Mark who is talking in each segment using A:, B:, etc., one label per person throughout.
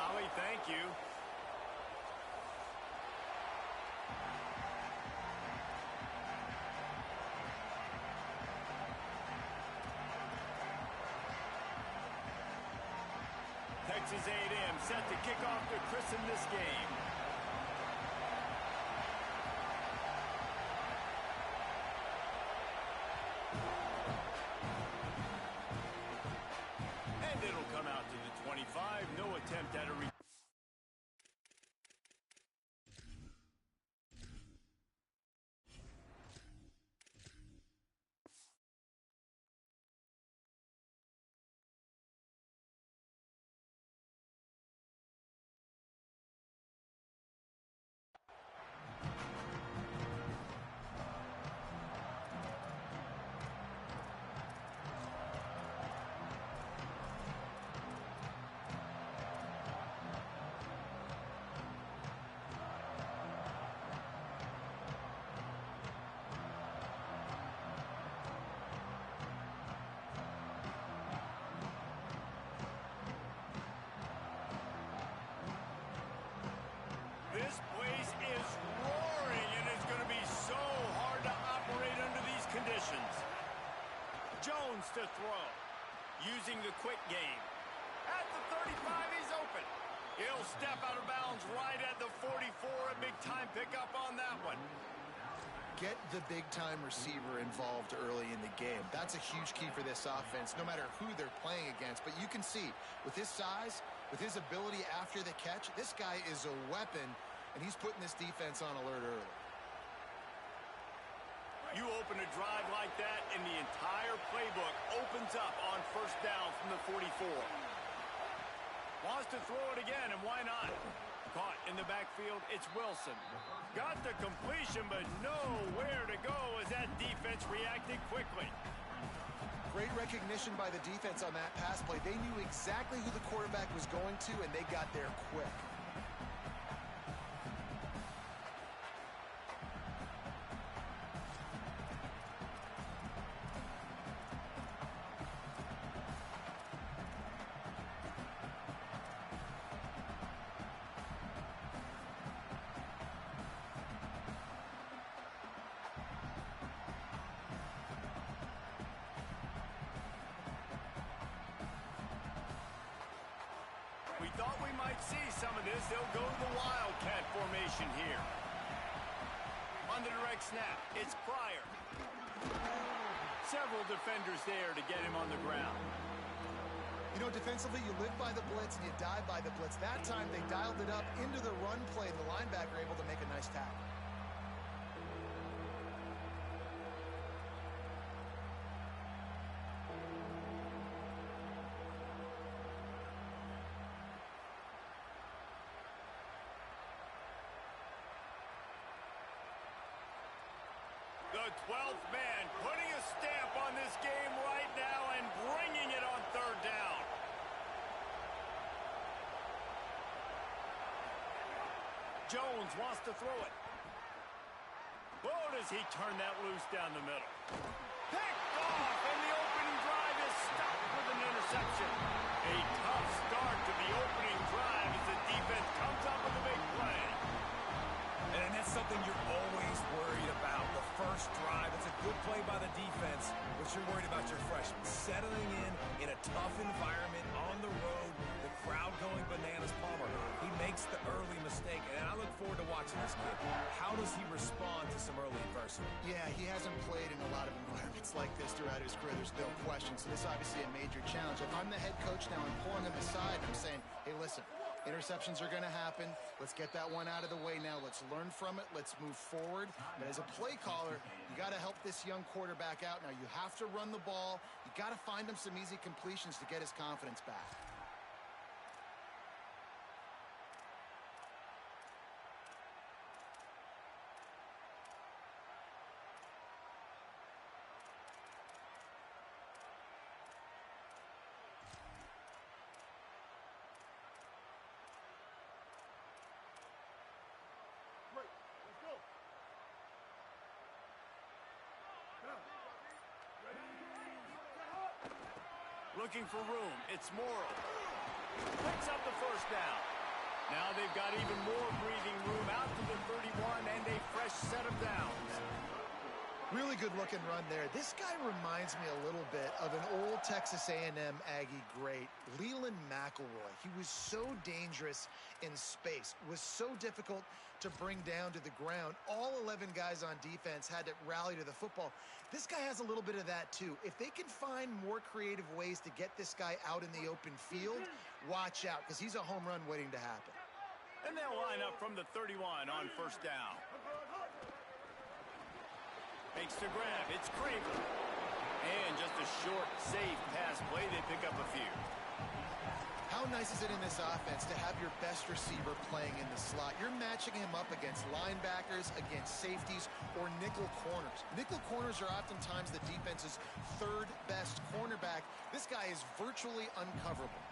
A: Holly. Thank you. Texas A&M set to kick off to christen this game. And it'll come out to the 25. No attempt at a This place is roaring, and it's going to be so hard to operate under these conditions. Jones to throw, using the quick game. At the 35, he's open. He'll step out of bounds right at the 44. A big-time pickup on that one.
B: Get the big-time receiver involved early in the game. That's a huge key for this offense, no matter who they're playing against. But you can see, with his size, with his ability after the catch, this guy is a weapon, and he's putting this defense on alert early.
A: You open a drive like that, and the entire playbook opens up on first down from the 44. Wants to throw it again, and why not? Caught in the backfield, it's Wilson. Got the completion, but nowhere to go as that defense reacted quickly.
B: Great recognition by the defense on that pass play. They knew exactly who the quarterback was going to, and they got there quick.
A: We thought we might see some of this. They'll go to the Wildcat formation here. On the direct snap, it's Pryor. Several defenders there to get him on the ground.
B: You know, defensively, you live by the blitz and you die by the blitz. That time, they dialed it up into the run play. The linebacker able to make a nice tackle.
A: The 12th man putting a stamp on this game right now and bringing it on third down. Jones wants to throw it. Oh, does he turn that loose down the middle? Picked off, and the opening drive is stopped with an interception. A tough start to the opening drive as the defense comes up with a big play.
C: And that's something you're always worried about. The first drive, it's a good play by the defense, but you're worried about your freshman settling in a tough environment on the road, the crowd going bananas. Palmer, he makes the early mistake, and I look forward to watching this kid. How does he respond to some early adversity?
B: Yeah, he hasn't played in a lot of environments like this throughout his career. There's no question. So this is obviously a major challenge. If I'm the head coach now, I'm pulling him aside. I'm saying, hey, listen, interceptions are going to happen. Let's get that one out of the way now. Let's learn from it. Let's move forward. But as a play caller, you got to help this young quarterback out. Now, you have to run the ball. You got to find him some easy completions to get his confidence back.
A: Looking for room. It's Morrow. Picks up the first down. Now they've got even more breathing room out to the 31 and a fresh set of downs.
B: Really good looking run there. This guy reminds me a little bit of an old Texas A&M Aggie great, Leland McElroy. He was so dangerous in space, was so difficult to bring down to the ground. All 11 guys on defense had to rally to the football. This guy has a little bit of that too. If they can find more creative ways to get this guy out in the open field, watch out, because he's a home run waiting to happen.
A: And they'll line up from the 31 on first down. Makes the grab. It's Kramer. And just a short, safe pass play. They pick up a few.
B: How nice is it in this offense to have your best receiver playing in the slot? You're matching him up against linebackers, against safeties, or nickel corners. Nickel corners are oftentimes the defense's third best cornerback. This guy is virtually uncoverable.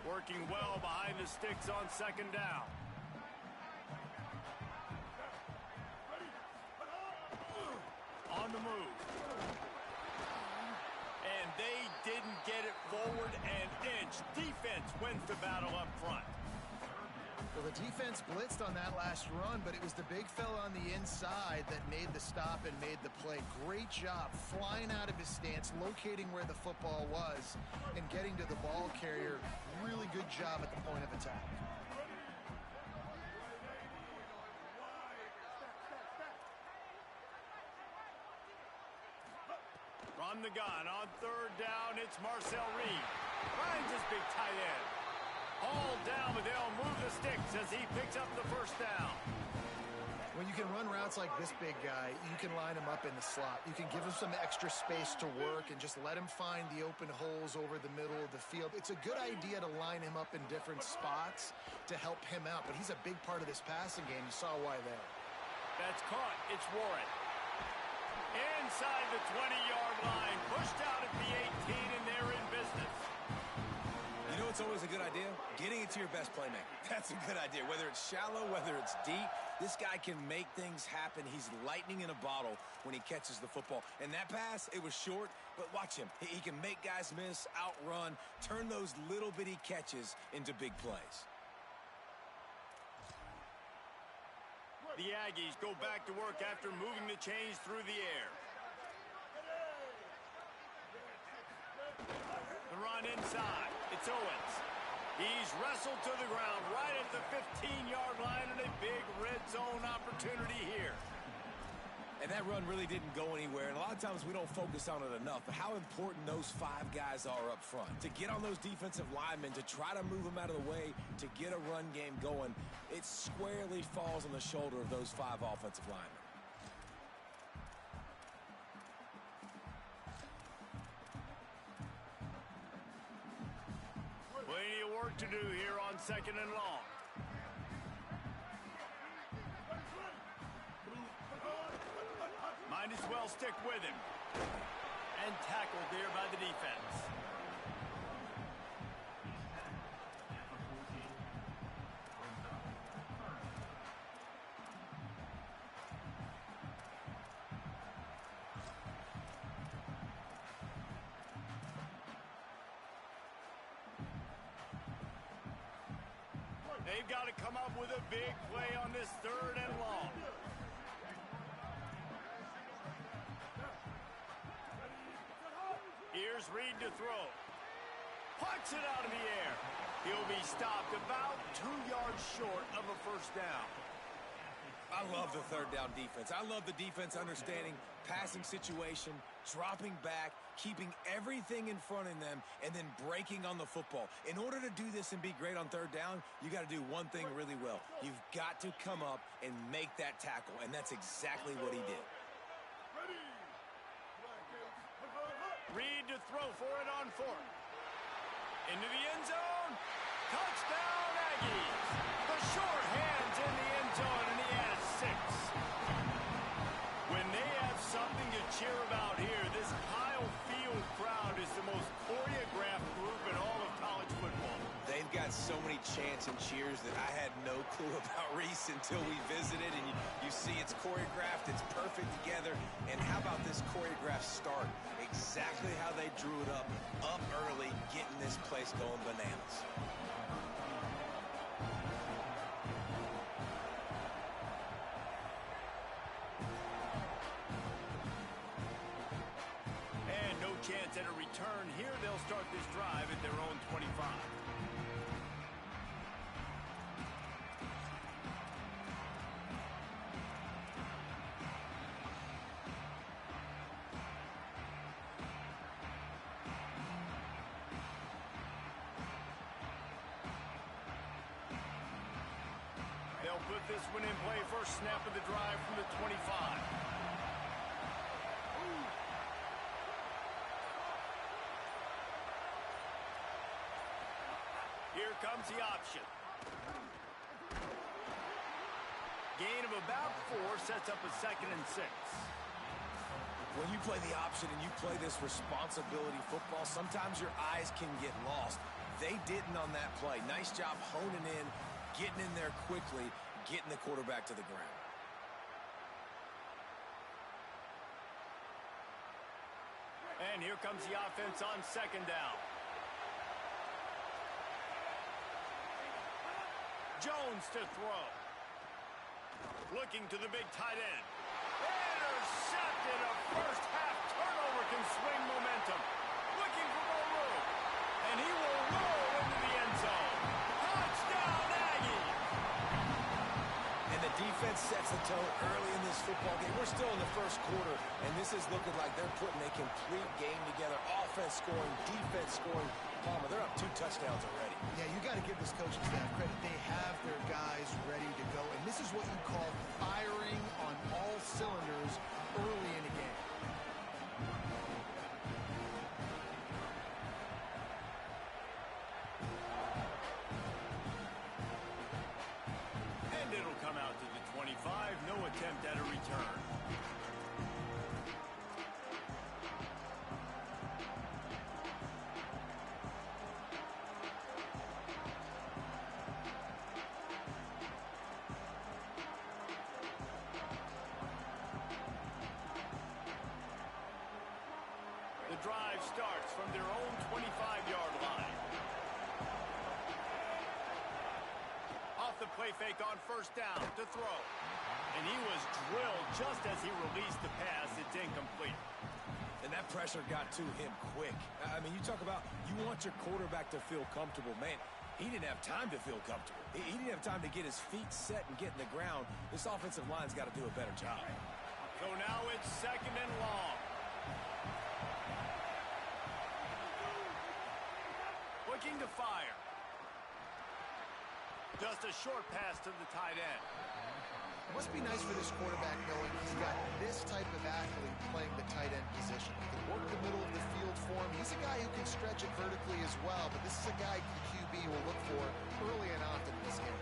A: Working well behind the sticks on second down. On the move. And they didn't get it forward an inch. Defense wins the battle up front.
B: Well, the defense blitzed on that last run, but it was the big fella on the inside that made the stop and made the play. Great job flying out of his stance, locating where the football was, and getting to the ball carrier. Really good job at the point of attack.
A: From the gun on third down, it's Marcel Reed. Finds his big tight end. All down, but they'll move the sticks as he picks up the first down.
B: When you can run routes like this big guy, you can line him up in the slot. You can give him some extra space to work and just let him find the open holes over the middle of the field. It's a good idea to line him up in different spots to help him out, but he's a big part of this passing game. You saw why there.
A: That's caught. It's Warren. Inside the 20-yard line, pushed out at the 18, and they're in business.
C: You know what's always a good idea? Getting it to your best playmaker. That's a good idea. Whether it's shallow, whether it's deep, this guy can make things happen. He's lightning in a bottle when he catches the football. And that pass, it was short, but watch him. He can make guys miss, outrun, turn those little bitty catches into big plays.
A: The Aggies go back to work after moving the chains through the air. The run inside. It's Owens. He's wrestled to the ground right at the 15-yard line, and a big red zone opportunity here.
C: And that run really didn't go anywhere, and a lot of times we don't focus on it enough, but how important those five guys are up front. To get on those defensive linemen, to try to move them out of the way, to get a run game going, it squarely falls on the shoulder of those five offensive linemen.
A: Plenty of work to do here on second and long. Might as well stick with him. And tackled there by the defense. They've got to come up with a big play on this third and long. Here's Reed to throw. Pucks it out of the air. He'll be stopped about 2 yards short of a first down.
C: I love the third down defense. I love the defense understanding passing situation, dropping back, keeping everything in front of them, and then breaking on the football. In order to do this and be great on third down, you got to do one thing really well. You've got to come up and make that tackle, and that's exactly what he did.
A: Reed to throw for it on fourth. Into the end zone. Touchdown, Aggies. The short hands in the end zone, and he has 6. When they have something to cheer about here, this Kyle Field crowd is the most choreographed group in all of college football.
C: They've got so many chants and cheers that I had no clue about Reese until we visited, and you see it's choreographed, it's perfect together. And how about this choreographed start? Exactly how they drew it up early, getting this place going bananas.
A: And no chance at a return here. They'll start this drive at their own 25. They'll put this one in play. First snap of the drive from the 25. Here comes the option. Gain of about 4 sets up a 2nd and 6.
C: When you play the option and you play this responsibility football, sometimes your eyes can get lost. They didn't on that play. Nice job honing in, getting in there quickly, getting the quarterback to the ground.
A: And here comes the offense on 2nd down. Jones to throw. Looking to the big tight end. Intercepted. A first half turnover can swing momentum. Looking for more room. And he will roll into the end zone. Touchdown, Aggie!
C: And the defense sets the tone early in this football game. We're still in the first quarter, and this is looking like they're putting a complete game together. Offense scoring, defense scoring. Palmer, they're up 2 touchdowns already.
B: Yeah, you got to give this coaching staff credit. They have their guys ready to go, and this is what you call firing on all cylinders early in a game.
A: And it'll come out to the 25. No attempt at a return. The drive starts from their own 25-yard line. Off the play fake on 1st down to throw. And he was drilled just as he released the pass. It's incomplete.
C: And that pressure got to him quick. I mean, you talk about you want your quarterback to feel comfortable. Man, he didn't have time to feel comfortable. He didn't have time to get his feet set and get in the ground. This offensive line's got to do a better job.
A: So now it's 2nd and long. Looking to fire. Just a short pass to the tight end.
B: It must be nice for this quarterback knowing he's got this type of athlete playing the tight end position. He can work the middle of the field for him. He's a guy who can stretch it vertically as well, but this is a guy the QB will look for early and often in this game.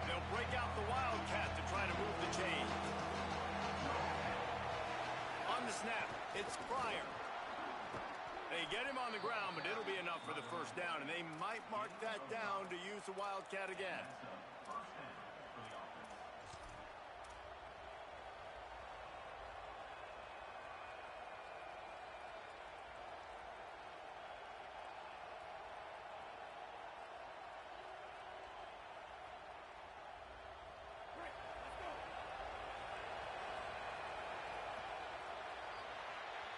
A: They'll break out the Wildcat to try to move the chain. On the snap, it's Pryor. They get him on the ground, but it'll be enough for the 1st down, and they might mark that down to use the Wildcat again.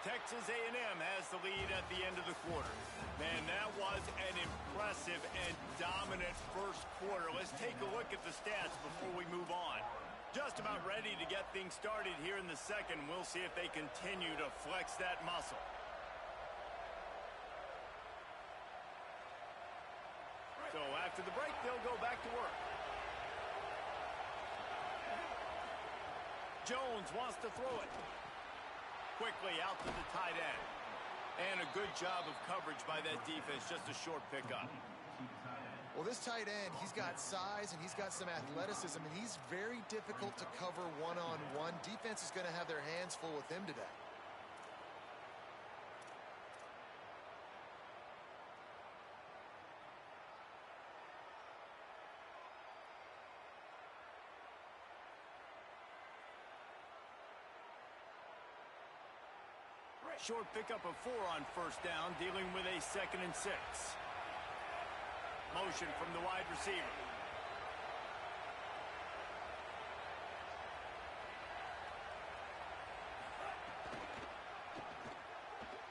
A: Texas A&M has the lead at the end of the quarter. Man, that was an impressive and dominant first quarter. Let's take a look at the stats before we move on. Just about ready to get things started here in the second. We'll see if they continue to flex that muscle. So after the break, they'll go back to work. Jones wants to throw it. Quickly out to the tight end. And a good job of coverage by that defense. Just a short pickup.
B: Well, this tight end, he's got size and he's got some athleticism, and he's very difficult to cover one-on-one. Defense is going to have their hands full with him today.
A: Short pickup of 4 on first down, dealing with a 2nd and 6. Motion from the wide receiver.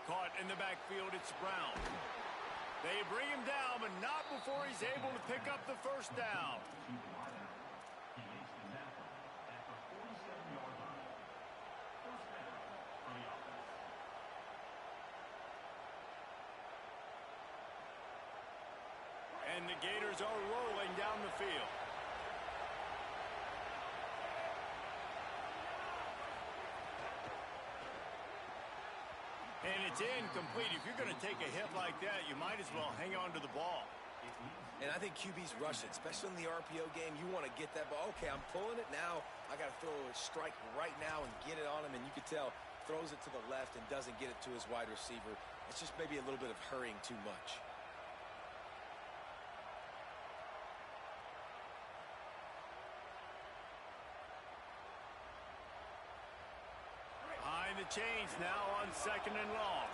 A: Caught in the backfield, it's Brown. They bring him down, but not before he's able to pick up the first down. And the Gators are rolling down the field. And it's incomplete. If you're going to take a hit like that, you might as well hang on to the ball.
C: And I think QB's rush it, especially in the RPO game. You want to get that ball. Okay, I'm pulling it now. I got to throw a strike right now and get it on him. And you can tell, throws it to the left and doesn't get it to his wide receiver. It's just maybe a little bit of hurrying too much.
A: Behind the chains now on 2nd and long.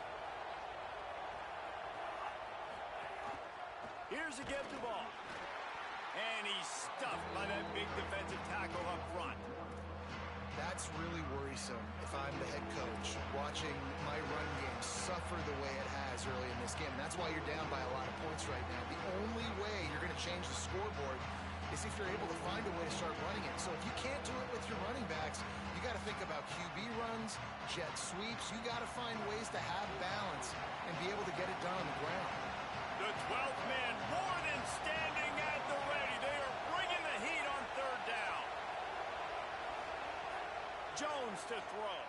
A: Here's a give the ball. And he's stuffed by that big defensive tackle up front.
B: That's really worrisome if I'm the head coach watching my run game suffer the way it has early in this game. And that's why you're down by a lot of points right now. The only way you're going to change the scoreboard is if you're able to find a way to start running it. So if you can't do it with your running backs, you got to think about QB runs, jet sweeps. You got to find ways to have balance and be able to get it done on the ground.
A: The 12th man more than standing at the ready. They are bringing the heat on 3rd down. Jones to throw.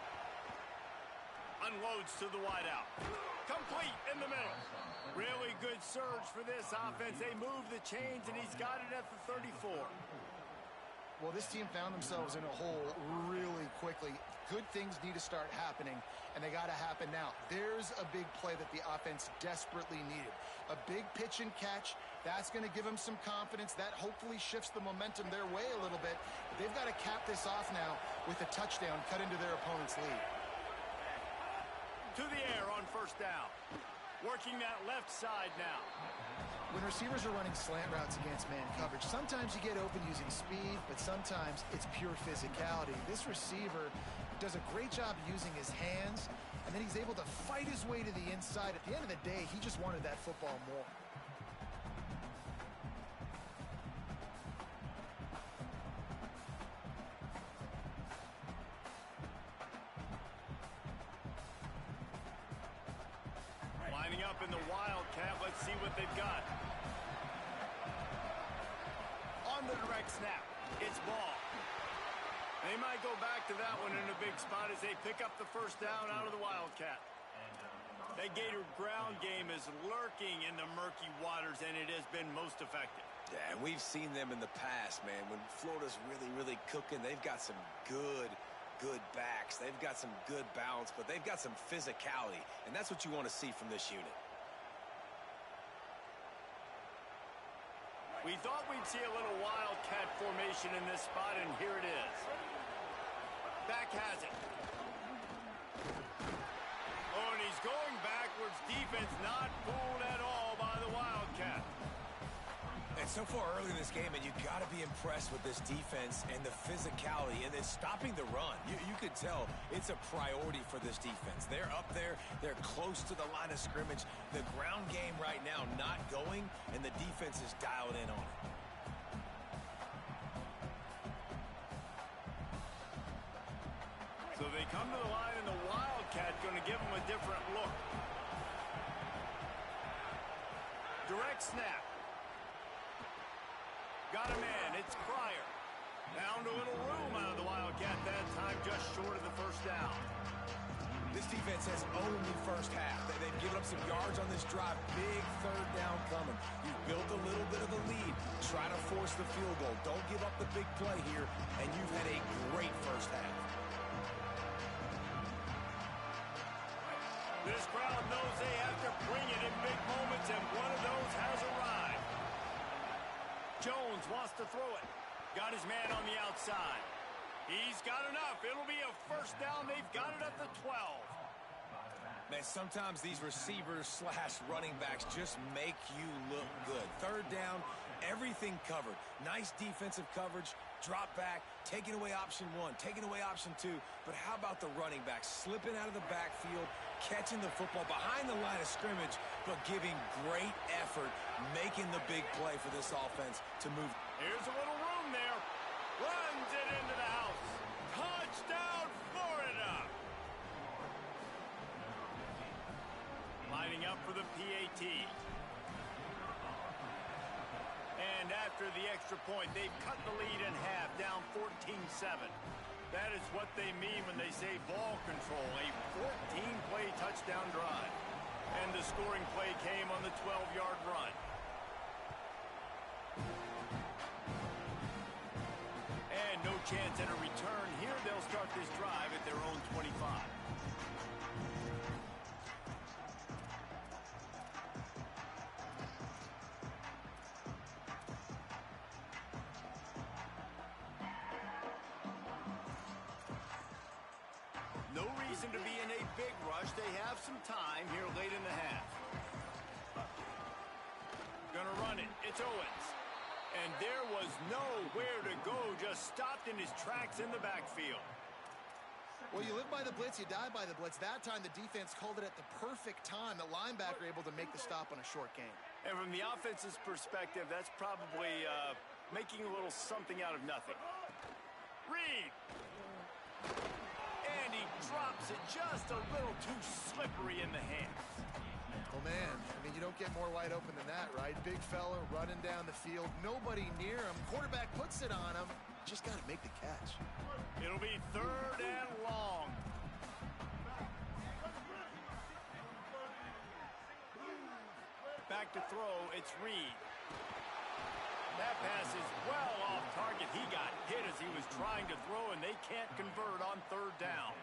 A: Unloads to the wideout. Complete in the middle. Really good surge for this offense. They move the chains, and he's got it at the 34.
B: Well, this team found themselves in a hole really quickly. Good things need to start happening, and they got to happen now. There's a big play that the offense desperately needed. A big pitch and catch. That's going to give them some confidence. That hopefully shifts the momentum their way a little bit. But they've got to cap this off now with a touchdown cut into their opponent's lead.
A: To the air on 1st down. Working that left side now.
B: When receivers are running slant routes against man coverage, sometimes you get open using speed, but sometimes it's pure physicality. This receiver does a great job using his hands, and then he's able to fight his way to the inside. At the end of the day, he just wanted that football more.
A: Lining up in the Wildcat. Let's see what they've got. On the direct snap, it's ball. They might go back to that one in a big spot as they pick up the 1st down out of the Wildcat. That Gator ground game is lurking in the murky waters, and it has been most effective.
C: Yeah, and we've seen them in the past, man. When Florida's really cooking, they've got some good backs. They've got some good balance, but they've got some physicality, and that's what you want to see from this unit.
A: We thought we'd see a little Wildcat formation in this spot, and here it is. Back has it. Oh, and he's going backwards. Defense not fooled at all by the Wildcat.
C: And so far early in this game, and you got to be impressed with this defense and the physicality and then stopping the run. You could tell it's a priority for this defense. They're up there. They're close to the line of scrimmage. The ground game right now not going, and the defense is dialed in on it.
A: So they come to the line, and the Wildcat going to give them a different look. Direct snap. Got a man. It's Cryer. Found a little room out of the Wildcat that time, just short of the 1st down.
C: This defense has owned the first half. They've given up some yards on this drive. Big 3rd down coming. You've built a little bit of a lead. Try to force the field goal. Don't give up the big play here, and you've had a great 1st half.
A: This crowd knows they have to bring it in big moments, and one of those has arrived. Jones wants to throw it. Got his man on the outside. He's got enough. It'll be a 1st down. They've got it at the 12.
C: Man, sometimes these receivers slash running backs just make you look good. Third down, everything covered. Nice defensive coverage, drop back, taking away option one, taking away option two. But how about the running back slipping out of the backfield, catching the football behind the line of scrimmage, but giving great effort, making the big play for this offense to move.
A: Here's a little room there. Runs it into the house. Touchdown, Florida. Lining up for the PAT. And after the extra point, they've cut the lead in half, down 14-7. That is what they mean when they say ball control, a 14-play touchdown drive. And the scoring play came on the 12-yard run. And no chance at a return here. They'll start this drive at their own 25. No reason to be in a big rush. They have some time here late in the half. Gonna run it. It's Owens. And there was nowhere to go. Just stopped in his tracks in the backfield.
B: Well, you live by the blitz, you die by the blitz. That time the defense called it at the perfect time. The linebacker able to make the stop on a short gain.
A: And from the offense's perspective, that's probably making a little something out of nothing. Reed. And he drops it just a little too slippery in the hands.
B: Oh, man, I mean, you don't get more wide open than that, right? Big fella running down the field, nobody near him. Quarterback puts it on him. Just got to make the catch.
A: It'll be 3rd and long. Back to throw, it's Reed. That pass is well off target. He got hit as he was trying to throw, and they can't convert on 3rd down.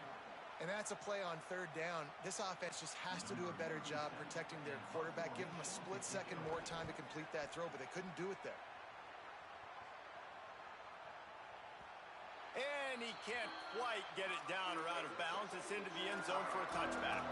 B: And that's a play on 3rd down. This offense just has to do a better job protecting their quarterback. Give them a split second more time to complete that throw, but they couldn't do it there.
A: And he can't quite get it down or out of bounds. It's into the end zone for a touchback.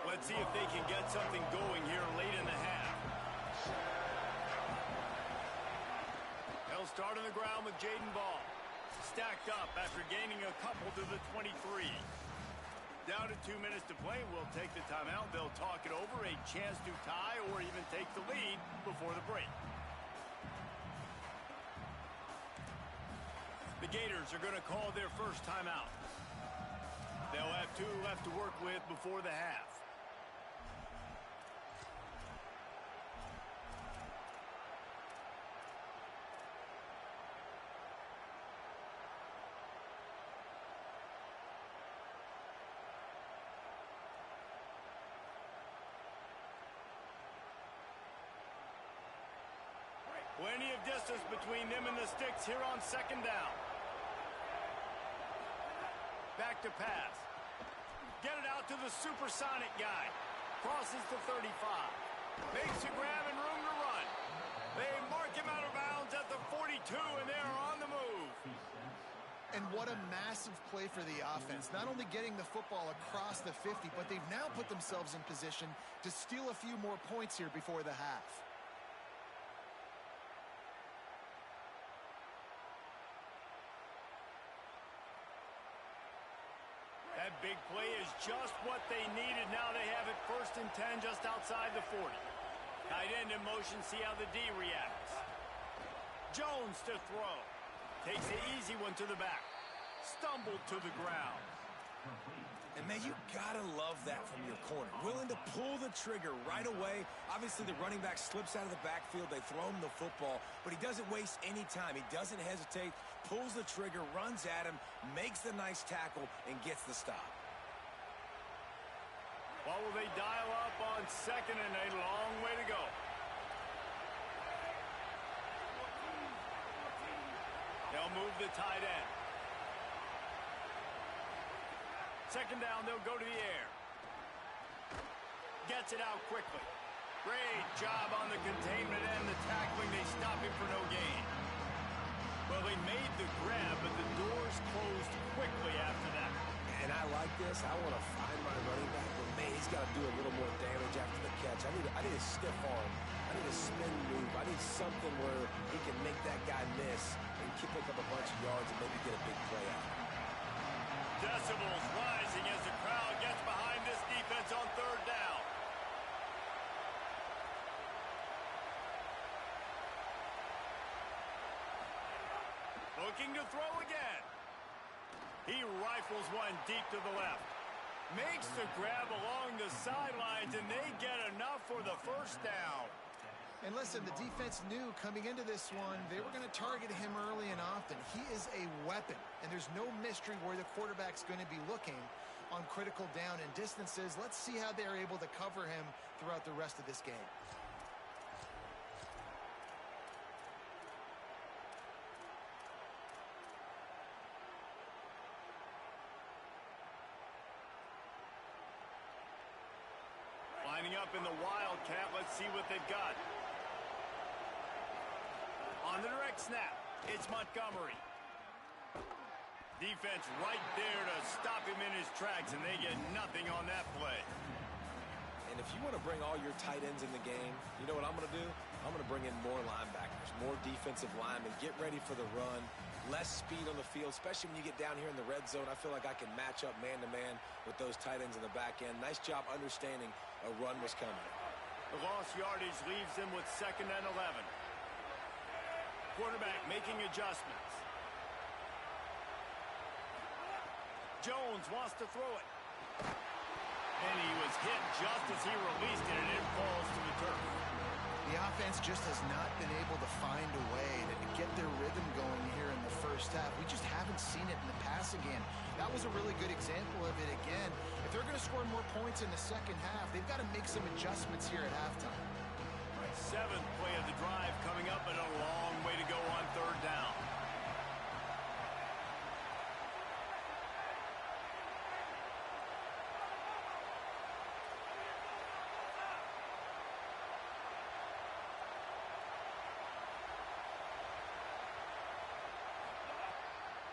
A: Let's see if they can get something going here late in the half. They'll start on the ground with Jaden Ball. Stacked up after gaining a couple to the 23. Down to 2 minutes to play. We'll take the timeout. They'll talk it over. A chance to tie or even take the lead before the break. The Gators are going to call their first timeout. They'll have 2 left to work with before the half. Plenty of distance between them and the sticks here on 2nd down. Back to pass. Get it out to the supersonic guy. Crosses the 35. Makes a grab and room to run. They mark him out of bounds at the 42, and they're on the move.
B: And what a massive play for the offense. Not only getting the football across the 50, but they've now put themselves in position to steal a few more points here before the half.
A: That big play is just what they needed. Now they have it 1st and 10 just outside the 40. Tight end in motion, see how the D reacts. Jones to throw. Takes the easy one to the back. Stumbled to the ground.
C: And, man, you got to love that from your corner. Willing to pull the trigger right away. Obviously, the running back slips out of the backfield. They throw him the football, but he doesn't waste any time. He doesn't hesitate, pulls the trigger, runs at him, makes the nice tackle, and gets the stop.
A: What will they dial up on 2nd and a long way to go? move the tight end. Second down, they'll go to the air. Gets it out quickly. Great job on the containment and the tackling. They stop him for no gain. Well, they made the grab, but the doors closed quickly after that.
C: And I like this. I want to find my running back, but man, he's got to do a little more damage after the catch. I need a stiff arm. I need a spin move. I need something where he can make that guy miss and pick up a bunch of yards and maybe get a big play out.
A: Decibels rising as the crowd gets behind this defense on third down. Looking to throw again. He rifles one deep to the left. Makes the grab along the sidelines, and they get enough for the first down.
B: And listen, the defense knew coming into this one, they were going to target him early and often. He is a weapon, and there's no mystery where the quarterback's going to be looking on critical down and distances. Let's see how they're able to cover him throughout the rest of this game.
A: Lining up in the Wildcat, let's see what they've got. On the direct snap, it's Montgomery. Defense right there to stop him in his tracks, and they get nothing on that play.
C: And if you want to bring all your tight ends in the game, you know what I'm going to do? I'm going to bring in more linebackers, more defensive linemen, get ready for the run, less speed on the field, especially when you get down here in the red zone. I feel like I can match up man-to-man with those tight ends in the back end. Nice job understanding a run was coming.
A: The lost yardage leaves them with 2nd and 11. Quarterback making adjustments. Jones wants to throw it. And he was hit just as he released it, and it falls to the turf.
B: The offense just has not been able to find a way to get their rhythm going here in the first half. We just haven't seen it in the passing game. That was a really good example of it again. If they're going to score more points in the second half, they've got to make some adjustments here at halftime.
A: 7th play of the drive coming up, and a long way to go on third down.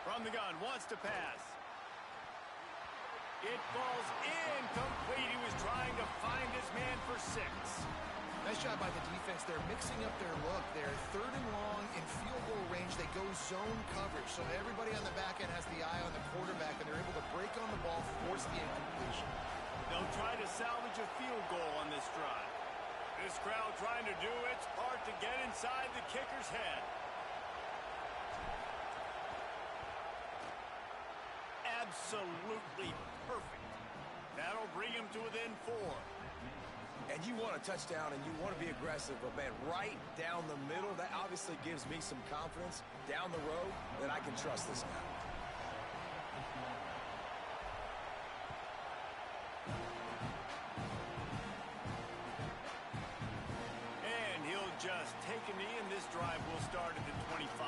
A: From the gun, wants to pass. It falls incomplete. He was trying to find his man for 6.
B: Nice job by the defense. They're mixing up their look. They're 3rd and long in field goal range. They go zone coverage. So everybody on the back end has the eye on the quarterback, and they're able to break on the ball, force the incompletion.
A: They'll try to salvage a field goal on this drive. This crowd trying to do its part to get inside the kicker's head. Absolutely perfect. That'll bring him to within 4.
C: And you want a touchdown and you want to be aggressive, but man, right down the middle, that obviously gives me some confidence down the road that I can trust this guy.
A: And he'll just take a knee, and this drive will start at the 25.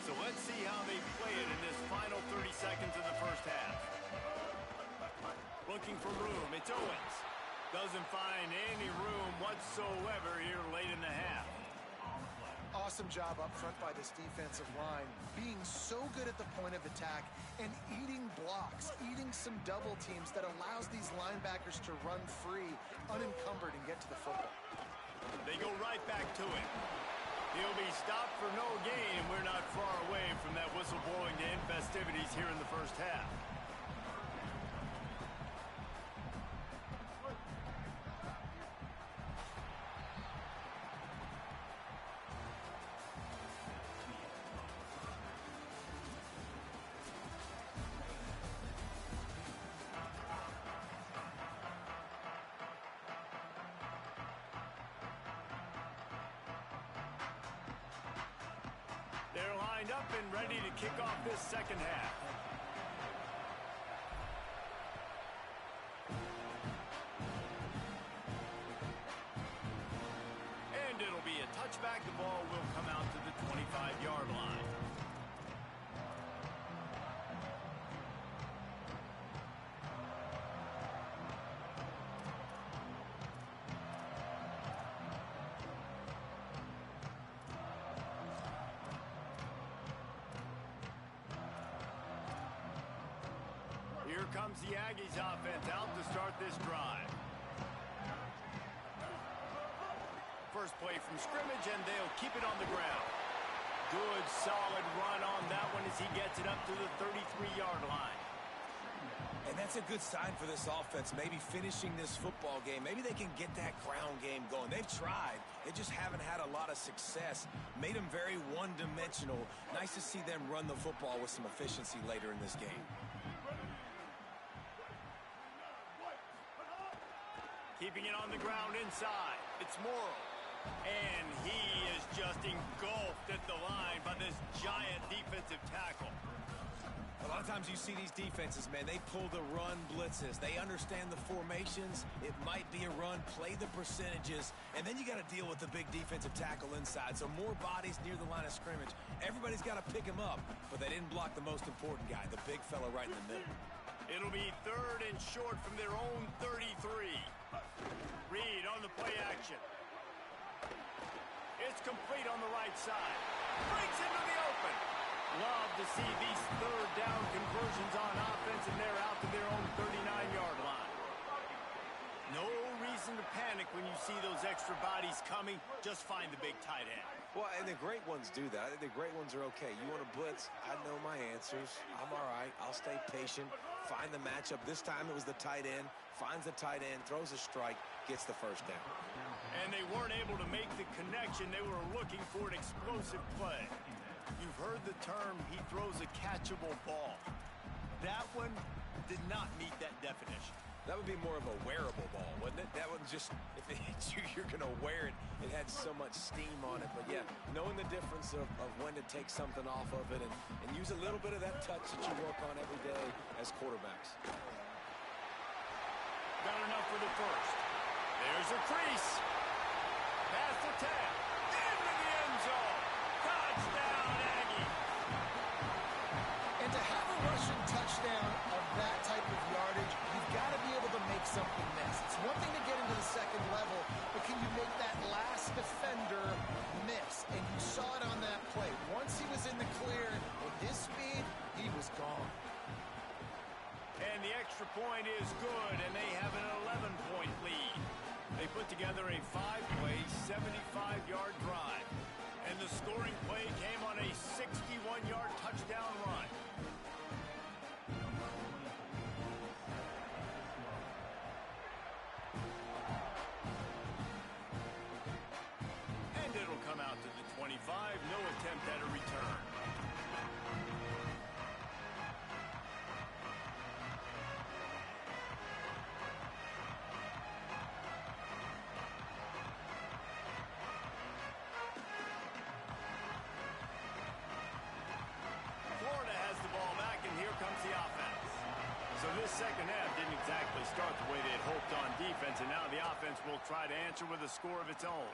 A: So let's see how they play it in this final 30 seconds of the first half. Looking for room, it's Owens. Doesn't find any room whatsoever here late in the half.
B: Awesome job up front by this defensive line, being so good at the point of attack and eating blocks, eating some double teams that allows these linebackers to run free, unencumbered, and get to the football.
A: They go right back to it. He'll be stopped for no gain, and we're not far away from that whistle blowing to end festivities here in the first half. They're lined up and ready to kick off this second half. back, the ball will come out to the 25-yard line. Here comes the Aggies offense out to start this drive. First play from scrimmage, and they'll keep it on the ground. Good, solid run on that one as he gets it up to the 33-yard line.
C: And that's a good sign for this offense, maybe finishing this football game. Maybe they can get that ground game going. They've tried. They just haven't had a lot of success. Made them very one-dimensional. Nice to see them run the football with some efficiency later in this game.
A: Keeping it on the ground inside. It's Morrow. And he is just engulfed at the line by this giant defensive tackle.
C: A lot of times you see these defenses, man, they pull the run blitzes. They understand the formations. It might be a run, play the percentages, and then you got to deal with the big defensive tackle inside. So more bodies near the line of scrimmage. Everybody's got to pick him up, but they didn't block the most important guy, the big fella right in the middle.
A: It'll be 3rd and short from their own 33. Reed on the play action. It's complete on the right side. Breaks into the open. Love to see these 3rd down conversions on offense, and they're out to their own 39-yard line. No reason to panic when you see those extra bodies coming. Just find the big tight end.
C: Well, and the great ones do that. I think the great ones are okay. You want to blitz? I know my answers. I'm all right. I'll stay patient. Find the matchup. This time it was the tight end. Finds the tight end, throws a strike, gets the first down.
A: And they weren't able to make the connection. They were looking for an explosive play. You've heard the term, he throws a catchable ball. That one did not meet that definition.
C: That would be more of a wearable ball, wouldn't it? That one just, if it hits you, you're going to wear it. It had so much steam on it. But, yeah, knowing the difference of when to take something off of it and use a little bit of that touch that you work on every day as quarterbacks.
A: Got enough for the first. There's a crease. Pass the tap. Into the end zone. Touchdown, Aggie.
B: And to have a rushing touchdown of that type of yardage, you've got to be able to make something miss. It's one thing to get into the second level, but can you make that last defender miss? And you saw it on that play. Once he was in the clear, with his speed, he was gone.
A: And the extra point is good, and they have an 11-point lead. They put together a 5-play, 75-yard drive. And the scoring play came on a 61-yard touchdown run. And it'll come out to the 25. No attempt at a return. Second half didn't exactly start the way they had hoped on defense, and now the offense will try to answer with a score of its own.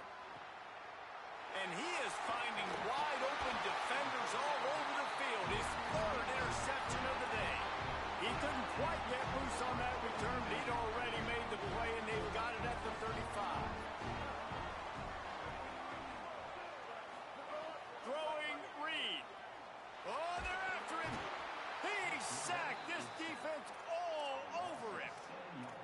A: And he is finding wide open defenders all over the field. His 3rd interception of the day. He couldn't quite get loose on that return, but he'd already made the play, and they've got it at the 35. Throwing Reed. Oh, they're after him. He's sacked. This defense over him.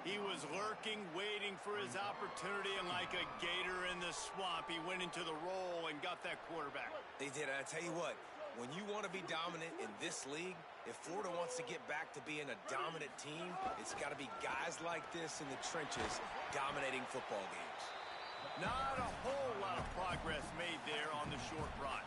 A: He was lurking, waiting for his opportunity, and like a gator in the swamp, he went into the roll and got that quarterback.
C: They did, and I tell you what, when you want to be dominant in this league, if Florida wants to get back to being a dominant team, it's got to be guys like this in the trenches dominating football games.
A: Not a whole lot of progress made there on the short run.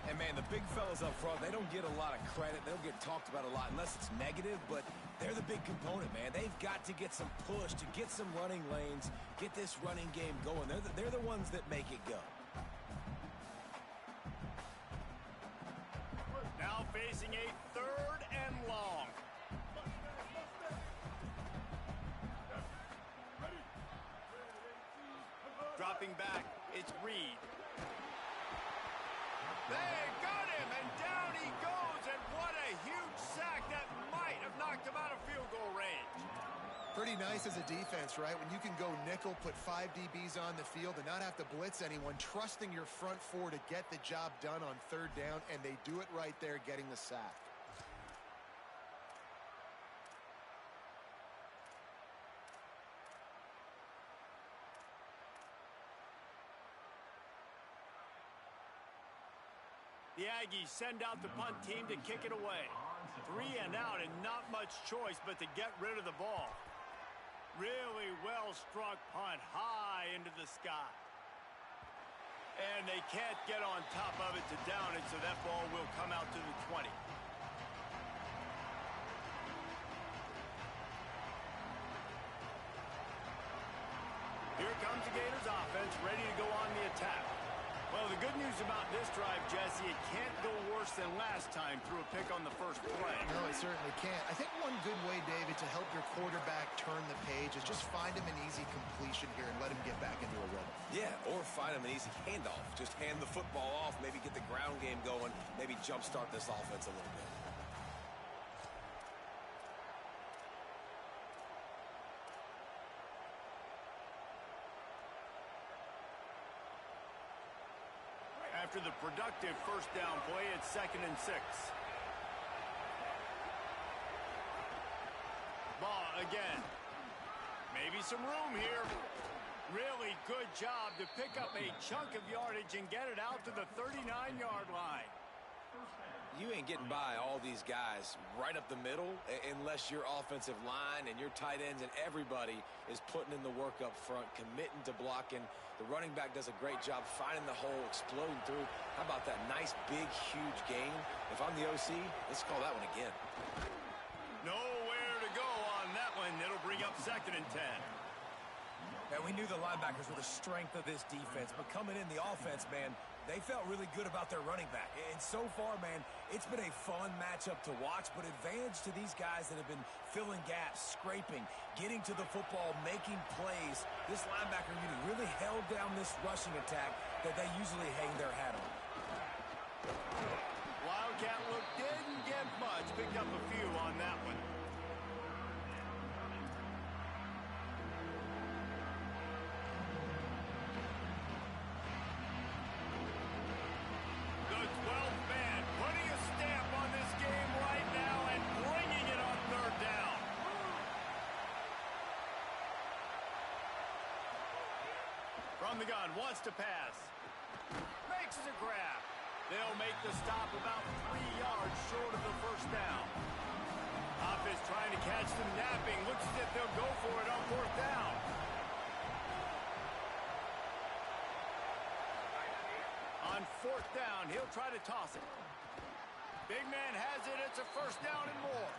C: And, man, the big fellas up front, they don't get a lot of credit. They don't get talked about a lot unless it's negative, but they're the big component, man. They've got to get some push, to get some running lanes, get this running game going. They're the ones that make it go.
A: Now facing a 3rd and long. Dropping back, It's Reed. They got him, and down he goes, and what a huge sack that might have knocked him out of field goal range.
B: Pretty nice as a defense, right? When you can go nickel, put 5 DBs on the field and not have to blitz anyone, trusting your front four to get the job done on third down, and they do it right there, getting the sack.
A: The Aggies send out the punt team to kick it away. 3 and out, and not much choice but to get rid of the ball. Really well-struck punt high into the sky. And they can't get on top of it to down it, so that ball will come out to the 20. Here comes the Gators offense, ready to go on the attack. Well, the good news about this drive, Jesse, it can't go worse than last time through a pick on the first play.
B: No, it certainly can't. I think one good way, David, to help your quarterback turn the page is just find him an easy completion here and let him get back into a rhythm.
C: Yeah, or find him an easy handoff. Just hand the football off, maybe get the ground game going, maybe jumpstart this offense a little bit.
A: After the productive first down play, it's 2nd and 6. Ball again. Maybe some room here. Really good job to pick up a chunk of yardage and get it out to the 39-yard line.
C: You ain't getting by all these guys right up the middle unless your offensive line and your tight ends and everybody is putting in the work up front, committing to blocking. The running back does a great job finding the hole, exploding through. How about that nice, big, huge gain? If I'm the OC, let's call that one again.
A: Nowhere to go on that one. It'll bring up 2nd and 10.
C: And we knew the linebackers were the strength of this defense, but coming in the offense, man, they felt really good about their running back. And so far, man, it's been a fun matchup to watch, but advantage to these guys that have been filling gaps, scraping, getting to the football, making plays. This linebacker unit really held down this rushing attack that they usually hang their hat on.
A: Wildcat look didn't get much. Picked up a few on that one. From the gun, wants to pass. Makes a grab. They'll make the stop about 3 yards short of the first down. Offense trying to catch them napping. Looks as if they'll go for it on 4th down. On 4th down, he'll try to toss it. Big man has it. It's a 1st down and more.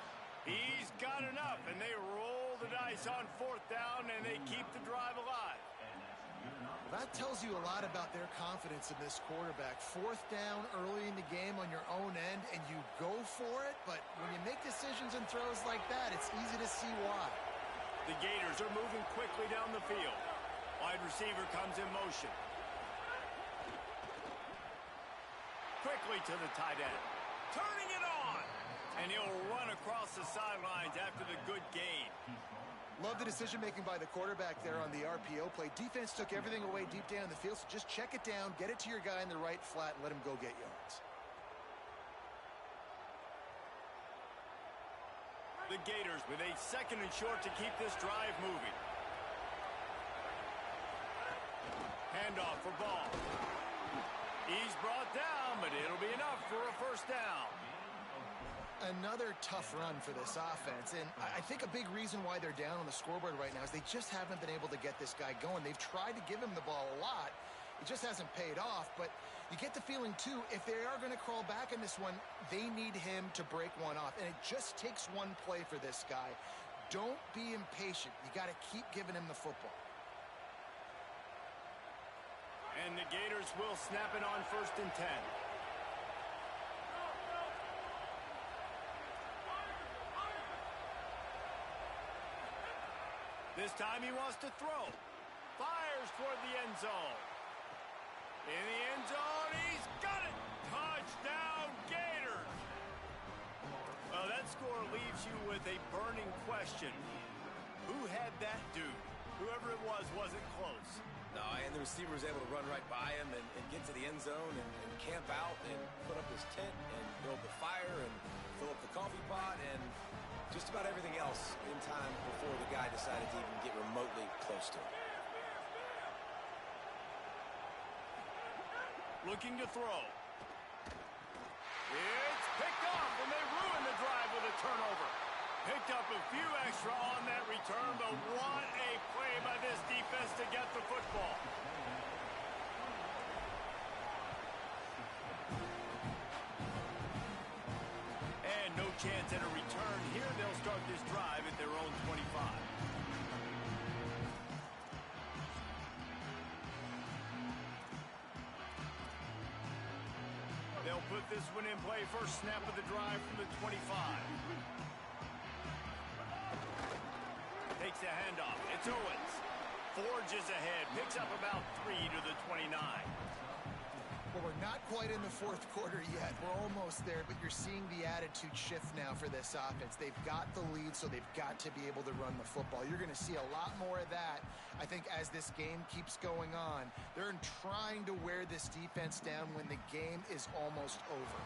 A: He's got enough, and they roll the dice on 4th down, and they keep the drive alive.
B: That tells you a lot about their confidence in this quarterback. 4th down early in the game on your own end, and you go for it, but when you make decisions and throws like that, it's easy to see why.
A: The Gators are moving quickly down the field. Wide receiver comes in motion. Quickly to the tight end. Turning it on! And he'll run across the sidelines after the good gain.
B: Love the decision-making by the quarterback there on the RPO play. Defense took everything away deep down the field, so just check it down, get it to your guy in the right flat, and let him go get yards.
A: The Gators with a 2nd and short to keep this drive moving. Handoff for Ball. He's brought down, but it'll be enough for a 1st down.
B: Another tough run for this offense, and I think a big reason why they're down on the scoreboard right now is they just haven't been able to get this guy going. They've tried to give him the ball a lot. It just hasn't paid off, but you get the feeling, too, if they are going to crawl back in this one, they need him to break one off, and it just takes one play for this guy. Don't be impatient. You got to keep giving him the football.
A: And the Gators will snap it on 1st and 10. This time he wants to throw. Fires toward the end zone. In the end zone, he's got it! Touchdown, Gators! Well, that score leaves you with a burning question. Who had that dude? Whoever it was wasn't close.
C: No, and the receiver was able to run right by him and get to the end zone and camp out and put up his tent and build the fire and fill up the coffee pot and just about everything else in time before the guy decided to even get remotely close to him.
A: Looking to throw. It's picked off, and they ruin the drive with a turnover. Picked up a few extra on that return, but what a play by this defense to get the football. And no chance at a return here. They'll start this drive at their own 25. They'll put this one in play. First snap of the drive from the 25. Takes the handoff. It's Owens. Forges ahead. Picks up about 3 to the 29.
B: Well, we're not quite in the fourth quarter yet. We're almost there, but you're seeing the attitude shift now for this offense. They've got the lead, so they've got to be able to run the football. You're going to see a lot more of that, I think, as this game keeps going on. They're trying to wear this defense down when the game is almost over.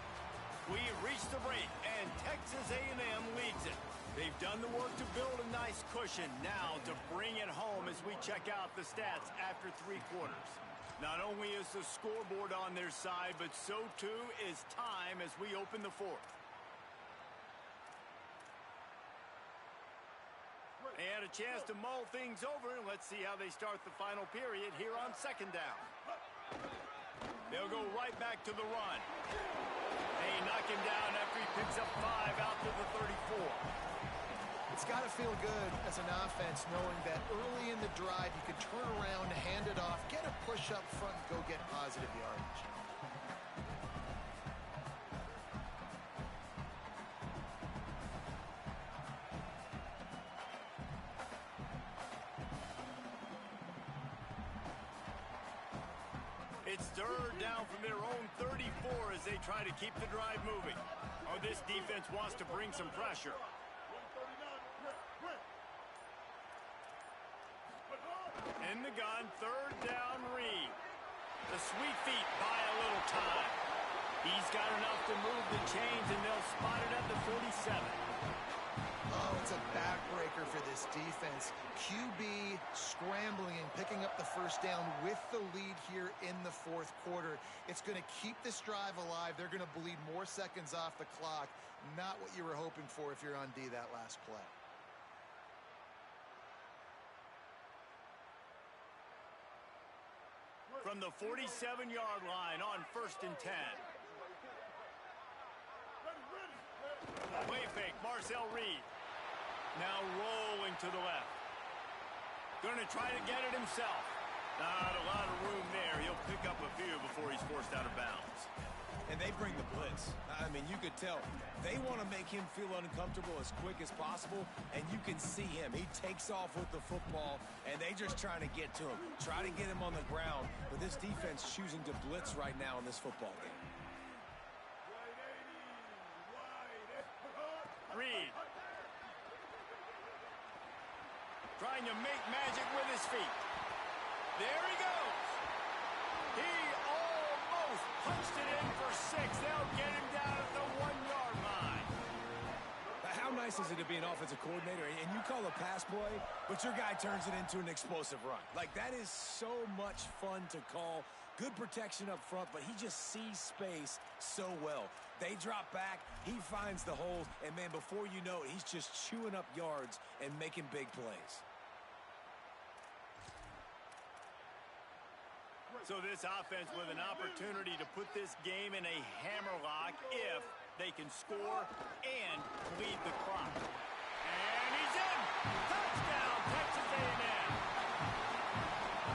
A: We reached the break, and Texas A&M leads it. They've done the work to build a nice cushion. Now to bring it home as we check out the stats after 3 quarters. Not only is the scoreboard on their side, but so too is time as we open the fourth. They had a chance to mull things over, and let's see how they start the final period here on second down. They'll go right back to the run. They knock him down after he picks up 5 out to the 34.
B: It's got to feel good as an offense knowing that early in the drive you can turn around, hand it off, get a push up front, and go get positive yardage.
A: It's third down from their own 34 as they try to keep the drive moving. Oh, this defense wants to bring some pressure. In the gun, third down, Reed. The sweet feet buy a little time. He's got enough to move the chains, and they'll spot it at the 47.
B: Oh, it's a backbreaker for this defense. QB scrambling and picking up the first down with the lead here in the fourth quarter. It's going to keep this drive alive. They're going to bleed more seconds off the clock. Not what you were hoping for if you're on D that last play.
A: From the 47-yard line on 1st and 10. Play fake, Marcel Reed. Now rolling to the left. Going to try to get it himself. Not a lot of room there. He'll pick up a few before he's forced out of bounds.
C: And they bring the blitz. I mean, you could tell they want to make him feel uncomfortable as quick as possible, and you can see him. He takes off with the football, and they just trying to get to him, try to get him on the ground. But this defense choosing to blitz right now in this football game.
A: Reed. Trying to make magic with his feet. There he goes. He almost punched it in for 6. They'll get him down at the 1-yard line.
C: How nice is it to be an offensive coordinator and you call a pass play, but your guy turns it into an explosive run? Like, that is so much fun to call. Good protection up front, but he just sees space so well. They drop back, he finds the holes, and man, before you know it, he's just chewing up yards and making big plays.
A: So this offense with an opportunity to put this game in a hammerlock if they can score and lead the clock. And he's in! Touchdown, Texas A&M!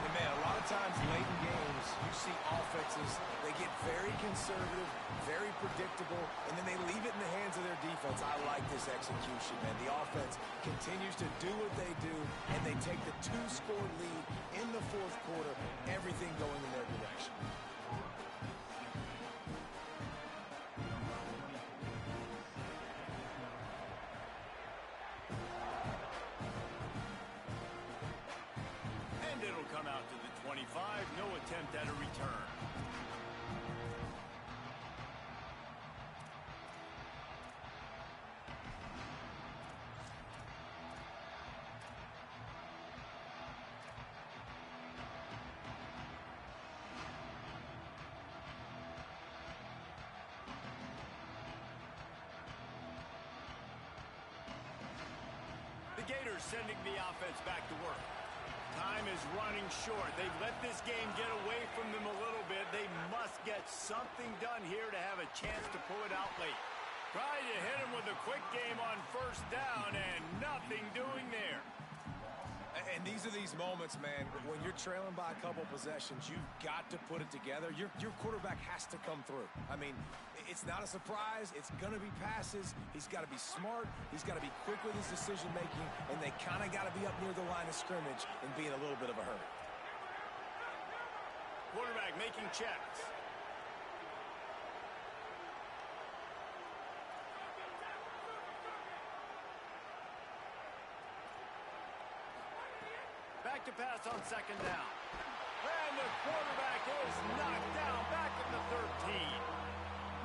C: And man, a lot of times late in games, you see offenses, they get very conservative, very predictable, and then they leave it in the hands of their defense. I like this execution, man. The offense continues to do what they do, and they take the 2-score lead in the fourth quarter, everything going in their direction.
A: come out to the 25. No attempt at a return. The Gators sending the offense back to work. Time is running short. They've let this game get away from them a little bit. They must get something done here to have a chance to pull it out late. Trying to hit him with a quick game on first down, and nothing doing there.
C: And these are these moments, man, when you're trailing by a couple possessions, you've got to put it together. Your quarterback has to come through. I mean, it's not a surprise. It's going to be passes. He's got to be smart. He's got to be quick with his decision-making, and they kind of got to be up near the line of scrimmage and be in a little bit of a hurry.
A: Quarterback making checks. Back to pass on second down. And the quarterback is knocked down back at the 13.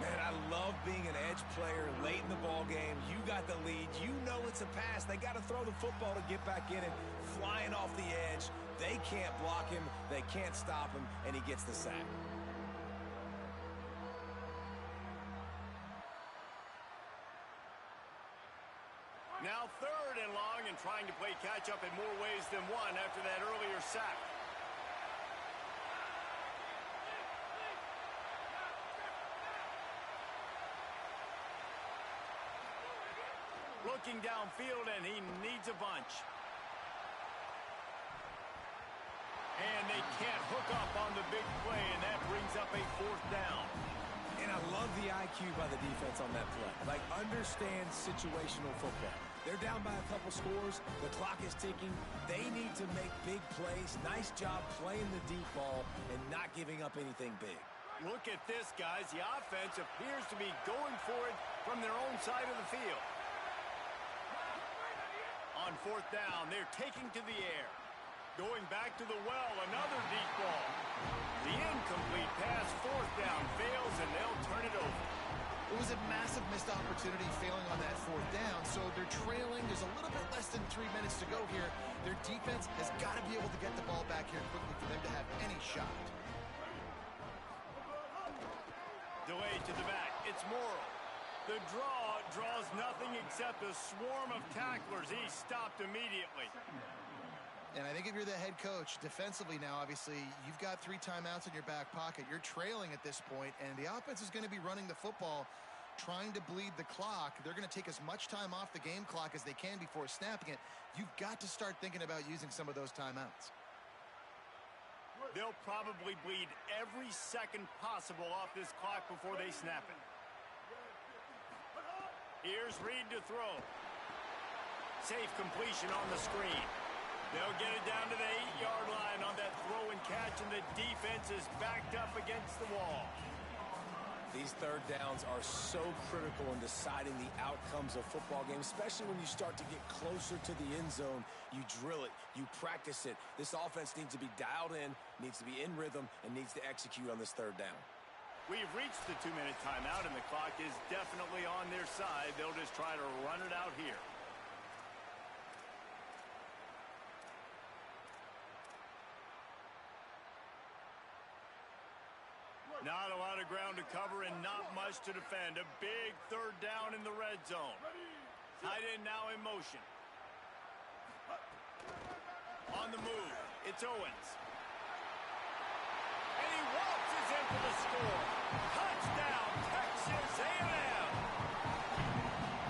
C: Man, I love being an edge player late in the ball game. You got the lead. You know it's a pass. They got to throw the football to get back in it. Flying off the edge. They can't block him. They can't stop him, and he gets the sack.
A: Now third and long, and trying to play catch-up in more ways than one after that earlier sack. Looking downfield, and he needs a bunch. And they can't hook up on the big play, and that brings up a fourth down.
C: And I love the IQ by the defense on that play. Like, understand situational football. They're down by a couple scores. The clock is ticking. They need to make big plays. Nice job playing the deep ball and not giving up anything big.
A: Look at this, guys. The offense appears to be going for it from their own side of the field. On fourth down, they're taking to the air. Going back to the well, another deep ball. The incomplete pass, fourth down, fails, and they'll turn it over.
B: It was a massive missed opportunity failing on that fourth down, so they're trailing. There's a little bit less than 3 minutes to go here. Their defense has got to be able to get the ball back here quickly for them to have any shot.
A: Delay to the back. It's Morrill. The draw draws nothing except a swarm of tacklers. He's stopped immediately.
B: And I think if you're the head coach, defensively now, obviously, you've got 3 timeouts in your back pocket. You're trailing at this point, and the offense is going to be running the football, trying to bleed the clock. They're going to take as much time off the game clock as they can before snapping it. You've got to start thinking about using some of those timeouts.
A: They'll probably bleed every second possible off this clock before they snap it. Here's Reed to throw. Safe completion on the screen. They'll get it down to the 8-yard line on that throw and catch, and the defense is backed up against the wall.
C: These third downs are so critical in deciding the outcomes of football games, especially when you start to get closer to the end zone. You drill it, you practice it. This offense needs to be dialed in, needs to be in rhythm, and needs to execute on this third down.
A: We've reached the 2-minute timeout, and the clock is definitely on their side. They'll just try to run it out here. Not a lot of ground to cover and not much to defend. A big third down in the red zone. Tight end now in motion. On the move, it's Owens. And he waltzes in for the score. Touchdown, Texas A&M.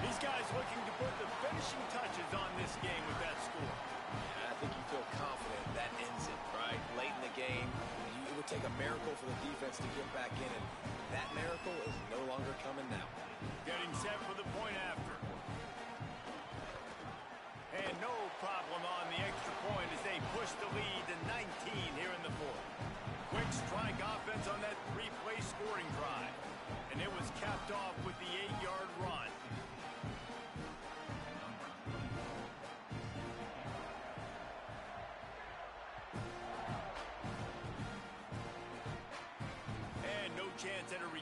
A: These guys looking to put the finishing touches on this game with that score.
C: Yeah, I think you feel confident that ends it, right? Late in the game, it would take a miracle for the defense to get back in, and that miracle is no longer coming now.
A: Getting set for the point after. And no problem on the extra point as they push the lead to 19 here in the fourth. Quick strike offense on that 3-play scoring drive. And it was capped off with the 8-yard run.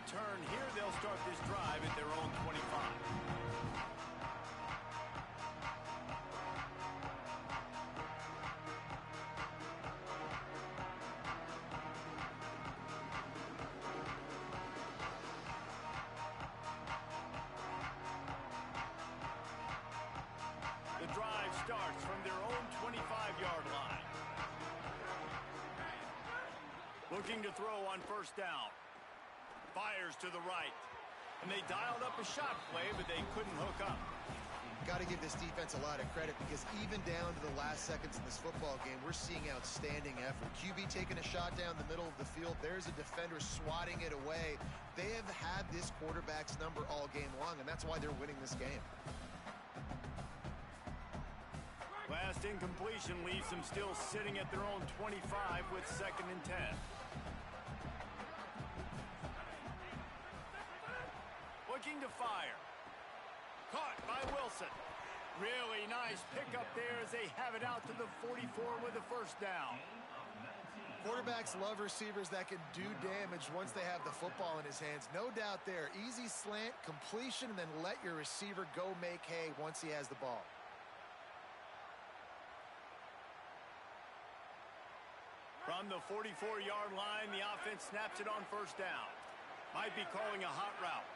A: return here. They'll start this drive at their own 25. The drive starts from their own 25-yard line. Looking to throw on first down. Fires to the right. And they dialed up a shot play, but they couldn't hook up.
B: Got to give this defense a lot of credit because even down to the last seconds in this football game, we're seeing outstanding effort. QB taking a shot down the middle of the field. There's a defender swatting it away. They have had this quarterback's number all game long, and that's why they're winning this game.
A: Last incompletion leaves them still sitting at their own 25 with 2nd and 10. Looking to fire. Caught by Wilson. Really nice pickup there as they have it out to the 44 with a first down.
B: Quarterbacks love receivers that can do damage once they have the football in his hands. No doubt there. Easy slant, completion, and then let your receiver go make hay once he has the ball.
A: From the 44-yard line, the offense snaps it on first down. Might be calling a hot route.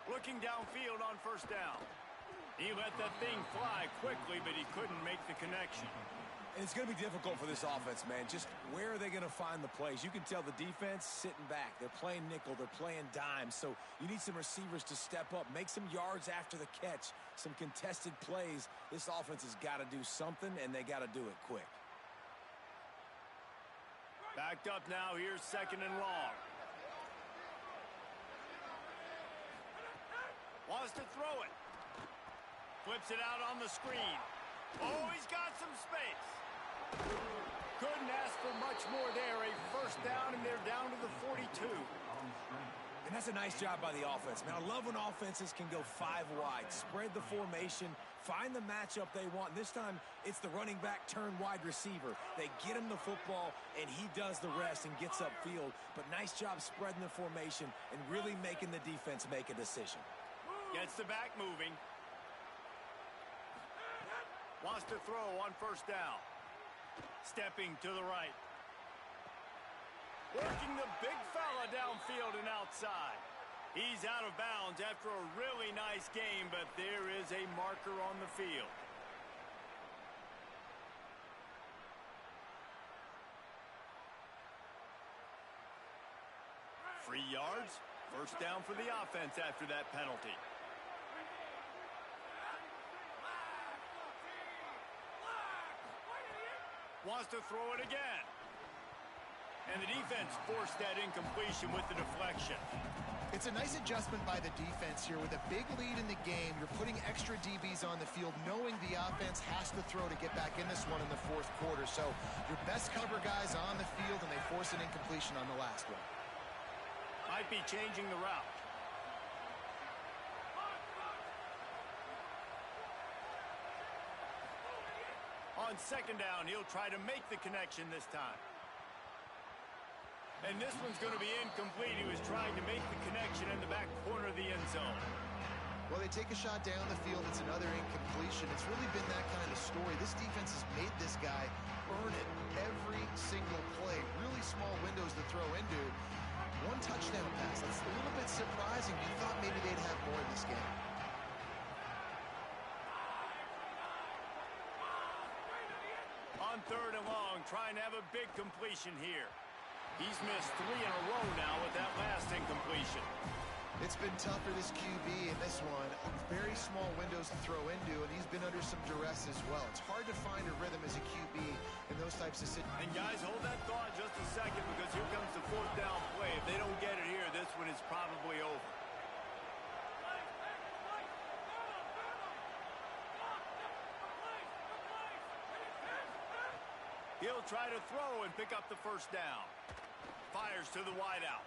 A: Looking downfield on first down. He let that thing fly quickly, but he couldn't make the connection.
C: And it's going to be difficult for this offense, man. Just where are they going to find the plays? You can tell the defense sitting back. They're playing nickel. They're playing dime. So you need some receivers to step up, make some yards after the catch, some contested plays. This offense has got to do something, and they got to do it quick.
A: Backed up now. Here's 2nd and long. Wants to throw it. Flips it out on the screen. Oh, he's got some space. Couldn't ask for much more there. A first down, and they're down to the 42.
C: And that's a nice job by the offense. Man, I love when offenses can go 5 wide, spread the formation, find the matchup they want. This time, it's the running back turned wide receiver. They get him the football, and he does the rest and gets upfield. But nice job spreading the formation and really making the defense make a decision.
A: Gets the back moving. Wants to throw on first down. Stepping to the right. Working the big fella downfield and outside. He's out of bounds after a really nice game, but there is a marker on the field. Free yards. First down for the offense after that penalty. Wants to throw it again. And the defense forced that incompletion with the deflection.
B: It's a nice adjustment by the defense here. With a big lead in the game, you're putting extra DBs on the field, knowing the offense has to throw to get back in this one in the 4th quarter. So your best cover guys on the field, and they force an incompletion on the last one.
A: Might be changing the route. On 2nd down, he'll try to make the connection this time. And this one's going to be incomplete. He was trying to make the connection in the back corner of the end zone.
B: Well, they take a shot down the field. It's another incompletion. It's really been that kind of story. This defense has made this guy earn it every single play. Really small windows to throw into. One touchdown pass. That's a little bit surprising. You thought maybe they'd have more in this game.
A: On 3rd and long, trying to have a big completion here. He's missed 3 in a row now with that last incompletion.
B: It's been tough for this QB in this one. Very small windows to throw into, and he's been under some duress as well. It's hard to find a rhythm as a QB in those types of situations.
A: And guys, hold that thought just a second, because here comes the 4th down play. If they don't get it here, this one is probably over. He'll try to throw and pick up the first down. Fires to the wideout.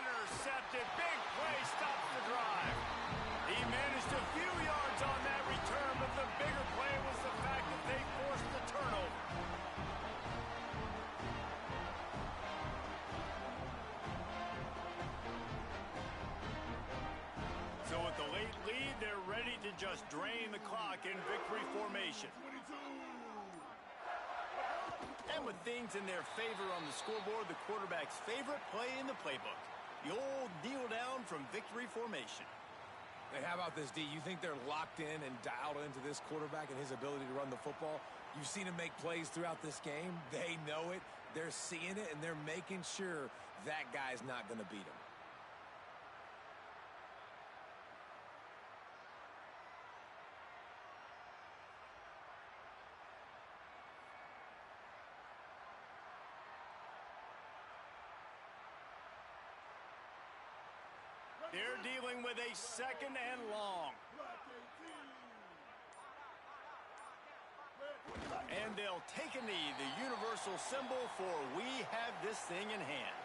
A: Intercepted. Big play stops the drive. He managed a few yards on that return, but the bigger play was the fact that they forced the turnover. just drain the clock in victory formation. And with things in their favor on the scoreboard, the quarterback's favorite play in the playbook, the old kneel down from victory formation.
C: Hey, how about this, D? You think they're locked in and dialed into this quarterback and his ability to run the football? You've seen him make plays throughout this game. They know it. They're seeing it, and they're making sure that guy's not going to beat him.
A: They're dealing with a second and long. And they'll take a knee, the universal symbol for we have this thing in hand.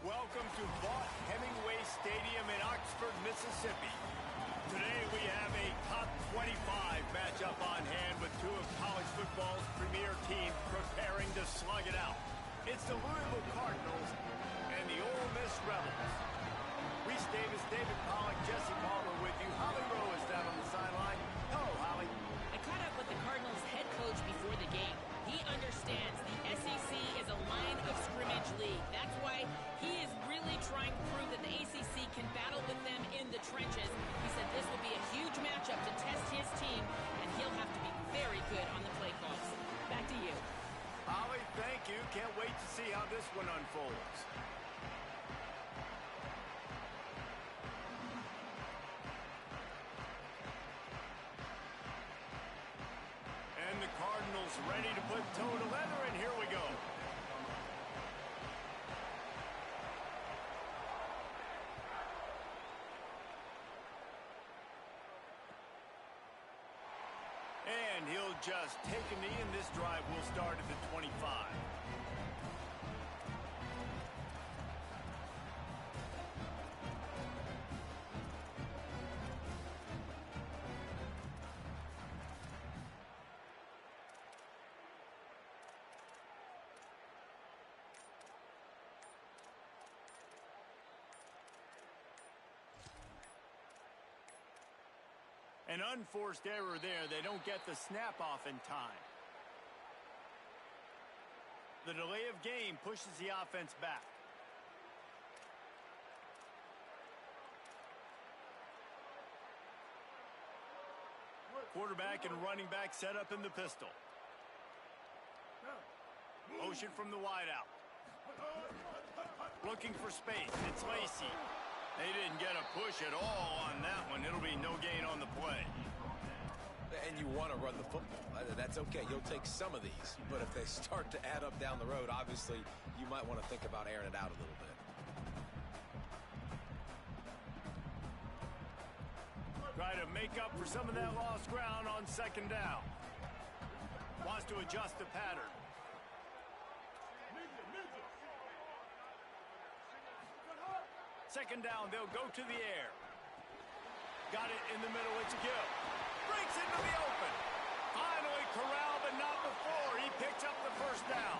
A: Welcome to Vaught Hemingway Stadium in Oxford, Mississippi. Today we have a top 25 matchup on hand with two of college football's premier teams preparing to slug it out. It's the Louisville Cardinals and the Ole Miss Rebels. Reese Davis, David Pollack, Jesse Palmer with you. Holly Rowe is down on the sideline. Hello, Holly.
D: I caught up with the Cardinals head coach before the game. He understands the SEC is a line of scrimmage league. That's why he is really trying to prove that the ACC can battle with them in the trenches. He said this will be a huge matchup to test his team, and he'll have to be very good on the play calls. Back to you.
A: Holly, thank you. Can't wait to see how this one unfolds. And the Cardinals ready to put toe to leather, and here we go. And he'll just take a knee, and this drive will start at the 25. An unforced error there. They don't get the snap off in time. The delay of game pushes the offense back. Quarterback and running back set up in the pistol. Motion from the wideout. Looking for space. It's Lacy. They didn't get a push at all on that one. It'll be no gain on the play.
C: And you want to run the football. That's okay. You'll take some of these. But if they start to add up down the road, obviously, you might want to think about airing it out a little bit.
A: Try to make up for some of that lost ground on second down. Wants to adjust the pattern. Second down, they'll go to the air. Got it in the middle, it's Gill. Breaks into the open. Finally corralled, but not before. He picks up the first down.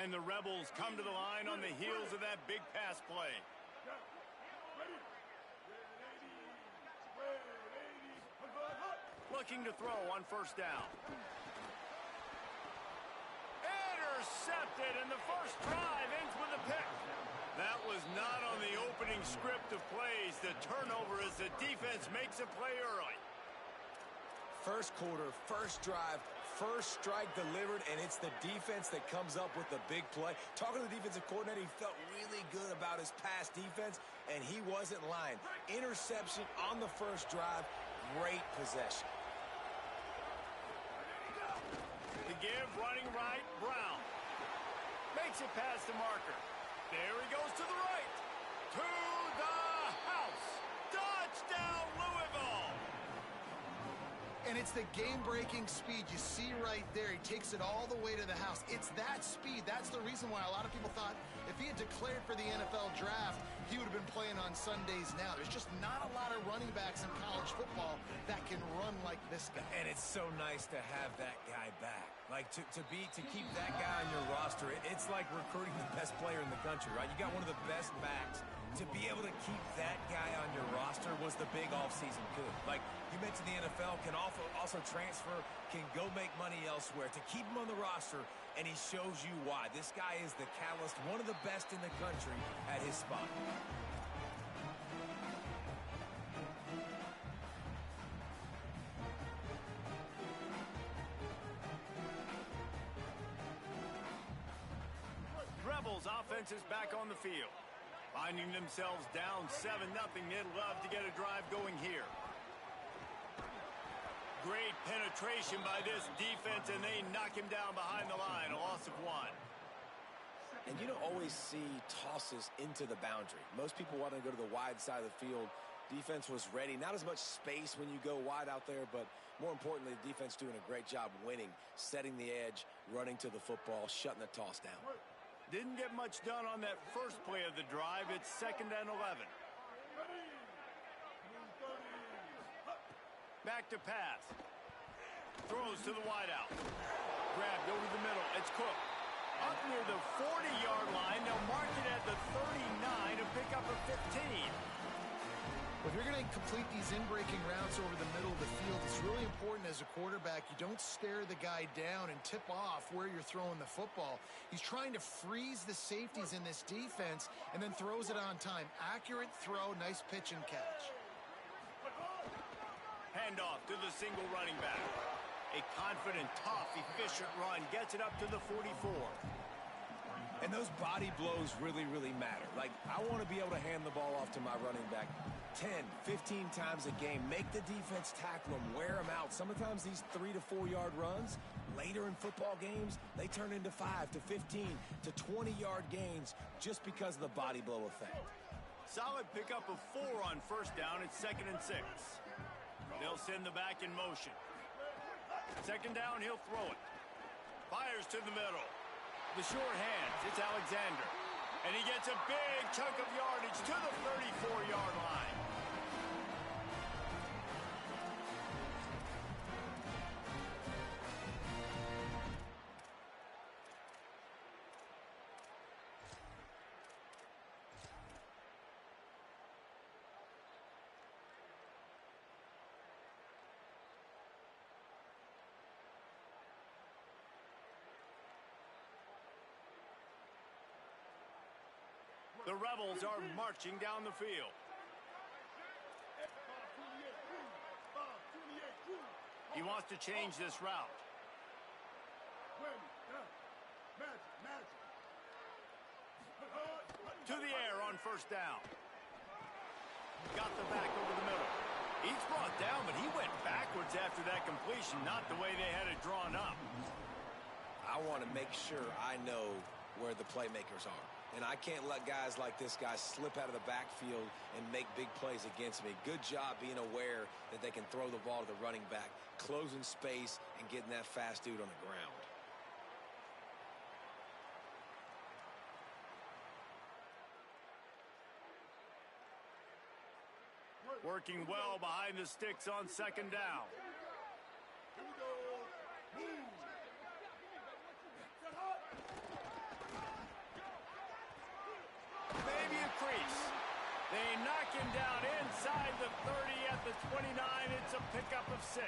A: And the Rebels come to the line on the heels of that big pass play. Looking to throw on first down. Intercepted, and the first drive ends with a pick. That was not on the opening script of plays. The turnover as the defense makes a play early.
C: First quarter, first drive, first strike delivered, and it's the defense that comes up with the big play. Talking to the defensive coordinator, he felt really good about his pass defense, and he wasn't lying. Interception on the first drive, great possession.
A: To give, running right, Brown. Makes it past the marker. There he goes to the right. To the house. Touchdown, Louisville.
B: And it's the game-breaking speed you see right there. He takes it all the way to the house. It's that speed. That's the reason why a lot of people thought if he had declared for the NFL draft, he would have been playing on Sundays now. There's just not a lot of running backs in college football that can run like this guy.
C: And it's so nice to have that guy back. Like, to keep that guy on your roster, it's like recruiting the best player in the country, right? You got one of the best backs. To be able to keep that guy on your roster was the big offseason coup. Like, you mentioned the NFL can also transfer, can go make money elsewhere. To keep him on the roster, and he shows you why. This guy is the catalyst, one of the best in the country at his spot.
A: Rebels offense is back on the field. Finding themselves down 7-0, they'd love to get a drive going here. Great penetration by this defense, and they knock him down behind the line, a loss of 1.
C: And you don't always see tosses into the boundary. Most people want to go to the wide side of the field. Defense was ready. Not as much space when you go wide out there, but more importantly, the defense doing a great job winning, setting the edge, running to the football, shutting the toss down.
A: Didn't get much done on that first play of the drive. It's 2nd and 11. Back to pass. Throws to the wideout. Grabbed over the middle. It's Cook. Up near the 40-yard line. They'll mark it at the 39 to pick up a 15.
B: If you're going to complete these in-breaking routes over the middle of the field, it's really important as a quarterback you don't stare the guy down and tip off where you're throwing the football. He's trying to freeze the safeties in this defense and then throws it on time. Accurate throw, nice pitch and catch.
A: Handoff to the single running back. A confident, tough, efficient run gets it up to the 44.
C: And those body blows really, really matter. Like, I want to be able to hand the ball off to my running back 10, 15 times a game. Make the defense tackle them, wear them out. Sometimes these 3 to 4 yard runs, later in football games, they turn into 5 to 15 to 20 yard gains just because of the body blow effect.
A: Solid pickup of 4 on first down. It's 2nd and 6. They'll send the back in motion. 2nd down, he'll throw it. Fires to the middle. The short hands, it's Alexander. And he gets a big chunk of yardage to the 34-yard line. The Rebels are marching down the field. He wants to change this route. To the air on first down. Got the back over the middle. He's brought down, but he went backwards after that completion, not the way they had it drawn up.
C: I want to make sure I know where the playmakers are. And I can't let guys like this guy slip out of the backfield and make big plays against me. Good job being aware that they can throw the ball to the running back, closing space, and getting that fast dude on the ground.
A: Working well behind the sticks on 2nd down. Maybe a crease. They knock him down inside the 30 at the 29. It's a pickup of 6.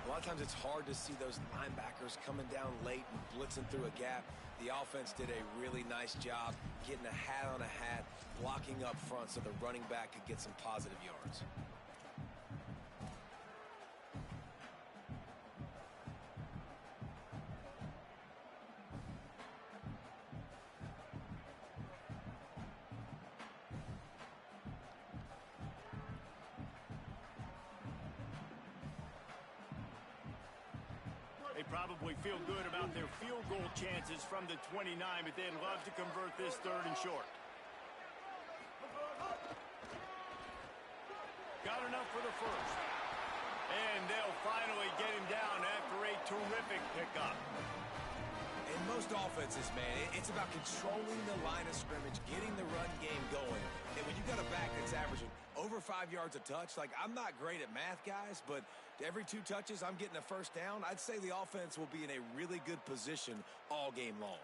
C: A lot of times it's hard to see those linebackers coming down late and blitzing through a gap. The offense did a really nice job getting a hat on a hat, blocking up front so the running back could get some positive yards.
A: They probably feel good about their field goal chances from the 29, but they'd love to convert this 3rd and short. Got enough for the first. And they'll finally get him down after a terrific pickup.
C: In most offenses, man, it's about controlling the line of scrimmage, getting the run game going. And when you got a back that's averaging over 5 yards a touch, like, I'm not great at math, guys, but every 2 touches, I'm getting a first down. I'd say the offense will be in a really good position all game long.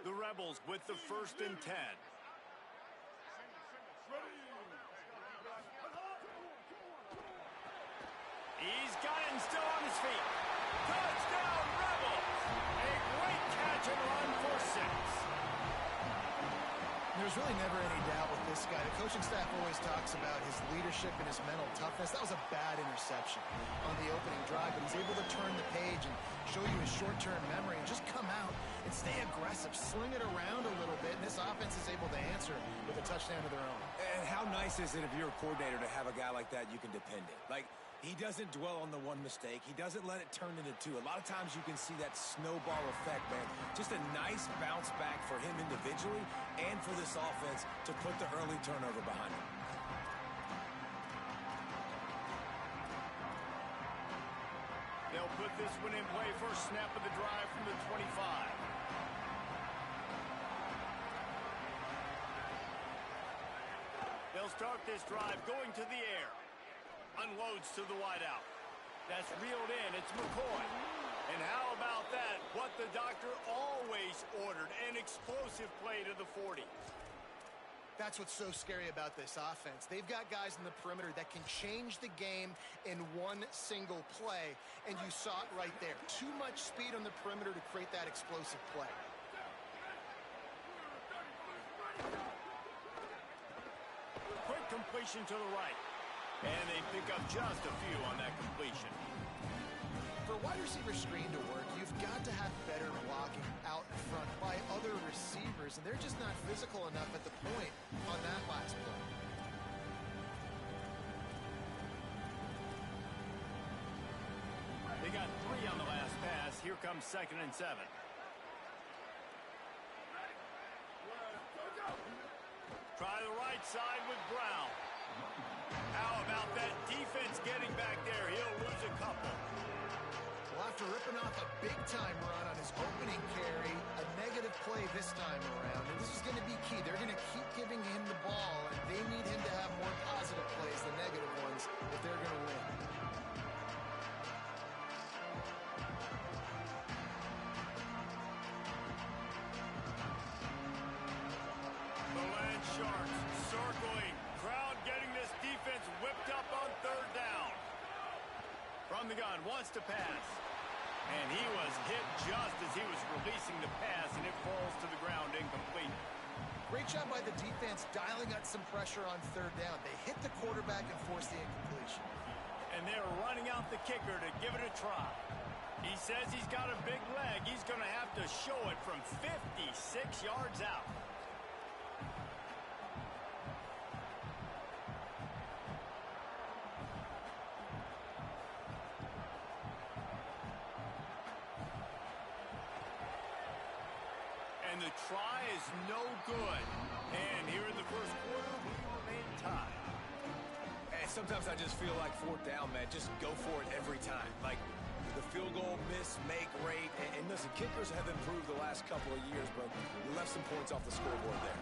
A: The Rebels with the 1st and 10. He's got it and still on his feet. Touchdown, Rebels! A great catch and run for 6.
B: There's really never any doubt with this guy. The coaching staff always talks about his leadership and his mental toughness. That was a bad interception on the opening drive, but he's able to turn the page and show you his short-term memory and just come out and stay aggressive, sling it around a little bit, and this offense is able to answer with a touchdown of their own.
C: And how nice is it if you're a coordinator to have a guy like that you can depend on? Like, he doesn't dwell on the one mistake. He doesn't let it turn into 2. A lot of times you can see that snowball effect, man. Just a nice bounce back for him individually and for this offense to put the early turnover behind him.
A: They'll put this one in play. First snap of the drive from the 25. They'll start this drive going to the air. Unloads to the wideout. That's reeled in. It's McCoy. And how about that? What the doctor always ordered. An explosive play to the 40.
B: That's what's so scary about this offense. They've got guys in the perimeter that can change the game in one single play, and you saw it right there. Too much speed on the perimeter to create that explosive play.
A: situation to the right. And they pick up just a few on that completion.
B: For a wide receiver screen to work, you've got to have better blocking out in front by other receivers, and they're just not physical enough at the point on that last play.
A: They got 3 on the last pass. Here comes 2nd and 7. Try the right side with Brown. How about that defense getting back there? He'll lose a couple.
B: Well, after ripping off a big-time run on his opening carry, a negative play this time around, and this is going to be key. They're going to keep giving him the ball, and they need him to have more positive plays than negative ones if they're going to win.
A: The Land Sharks circling. Crowd getting this defense whipped up on 3rd down. From the gun, wants to pass. And he was hit just as he was releasing the pass, and it falls to the ground incomplete.
B: Great job by the defense dialing up some pressure on 3rd down. They hit the quarterback and forced the incompletion.
A: And they're running out the kicker to give it a try. He says he's got a big leg. He's going to have to show it from 56 yards out. And the try is no good. And here in the first quarter, we remain tied.
C: And sometimes I just feel like 4th down, man. Just go for it every time. Like the field goal, miss, make, rate. And listen, kickers have improved the last couple of years, but you left some points off the scoreboard there.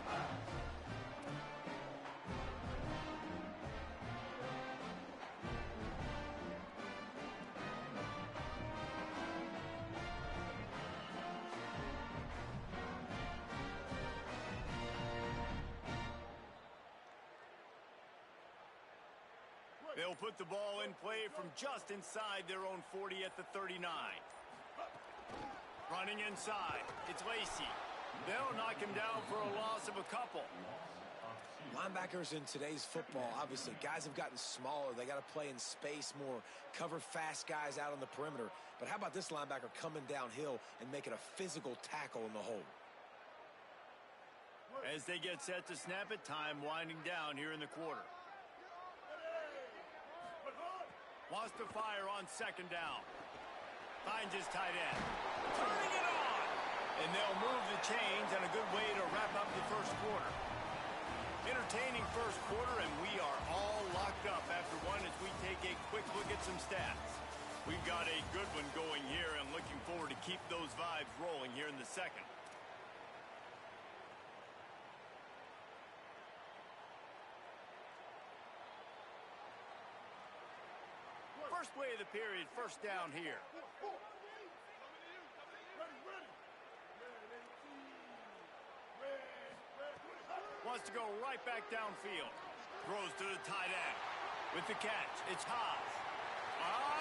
A: They'll put the ball in play from just inside their own 40 at the 39. Running inside, it's Lacey. They'll knock him down for a loss of a couple.
C: Linebackers in today's football, obviously, guys have gotten smaller. They got to play in space more, cover fast guys out on the perimeter. But how about this linebacker coming downhill and making a physical tackle in the hole?
A: As they get set to snap it, time winding down here in the quarter. Wants to fire on 2nd down. Finds his tight end. Turning it on! And they'll move the chains, and a good way to wrap up the first quarter. Entertaining first quarter, and we are all locked up after one as we take a quick look at some stats. We've got a good one going here, and looking forward to keep those vibes rolling here in the second. First play of the period, 1st down here. Wants to go right back downfield. Throws to the tight end. With the catch, it's Haas.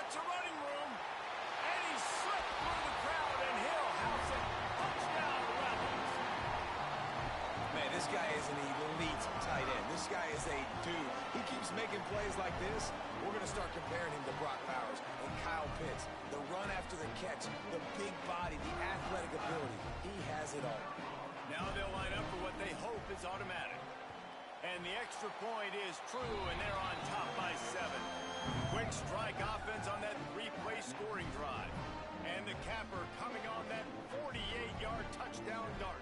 A: It's a running room. And he slipped through the crowd, and Hill house it. Touchdown, Rebels.
C: Man, this guy is an elite tight end. This guy is a dude. He keeps making plays like this. We're going to start comparing him to Brock Bowers and Kyle Pitts. The run after the catch, the big body, the athletic ability. He has it all.
A: Now they'll line up for what they hope is automatic. And the extra point is true, and they're on top by 7. Quick strike offense on that 3-play scoring drive. And the capper coming on that 48-yard touchdown dart.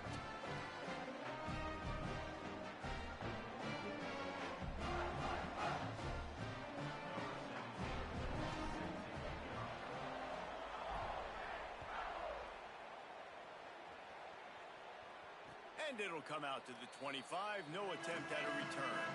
A: And it'll come out to the 25. No attempt at a return.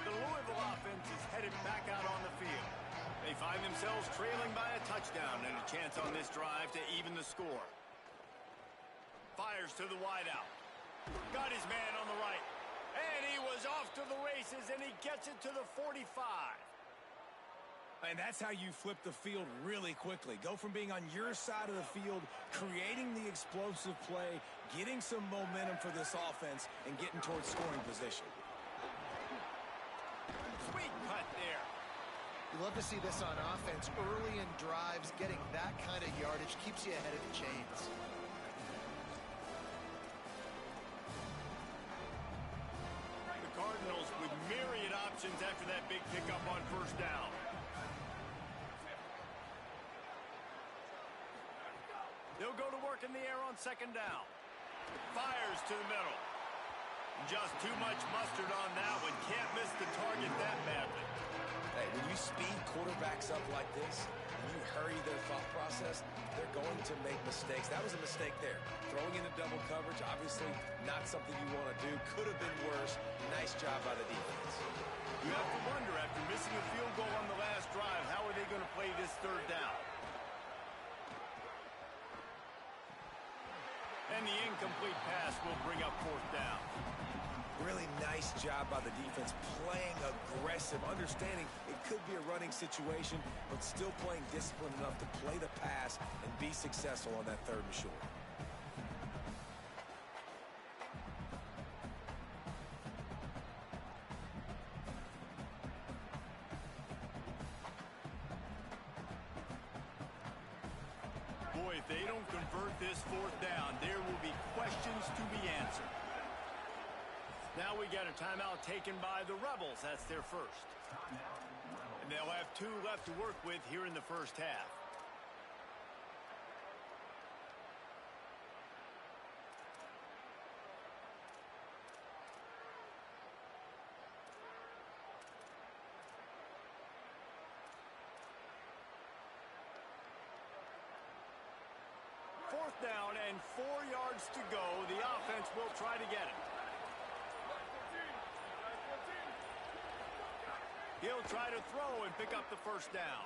A: The Louisville offense is headed back out on the field. They find themselves trailing by a touchdown and a chance on this drive to even the score. Fires to the wideout. Got his man on the right. And he was off to the races, and he gets it to the 45.
C: And that's how you flip the field really quickly. Go from being on your side of the field, creating the explosive play, getting some momentum for this offense, and getting towards scoring position.
A: Sweet cut there.
B: You love to see this on offense. Early in drives, getting that kind of yardage keeps you ahead of the chains.
A: The Cardinals with myriad options after that big pickup on first down. They'll go to work in the air on second down. Fires to the middle. Just too much mustard on that one. Can't miss the target that badly.
C: Hey, when you speed quarterbacks up like this, and you hurry their thought process, they're going to make mistakes. That was a mistake there. Throwing into double coverage, obviously not something you want to do. Could have been worse. Nice job by the defense.
A: You have to wonder, after missing a field goal on the last drive, how are they going to play this third down? And the incomplete pass will bring up fourth down.
C: Really nice job by the defense, playing aggressive, understanding it could be a running situation, but still playing disciplined enough to play the pass and be successful on that third and short.
A: Boy, if they don't convert this fourth down, there will be questions to be answered. Now we got a timeout taken by the Rebels. That's their first. And they'll have 2 left to work with here in the first half. Fourth down and 4 yards to go. The offense will try to get it. He'll try to throw and pick up the first down.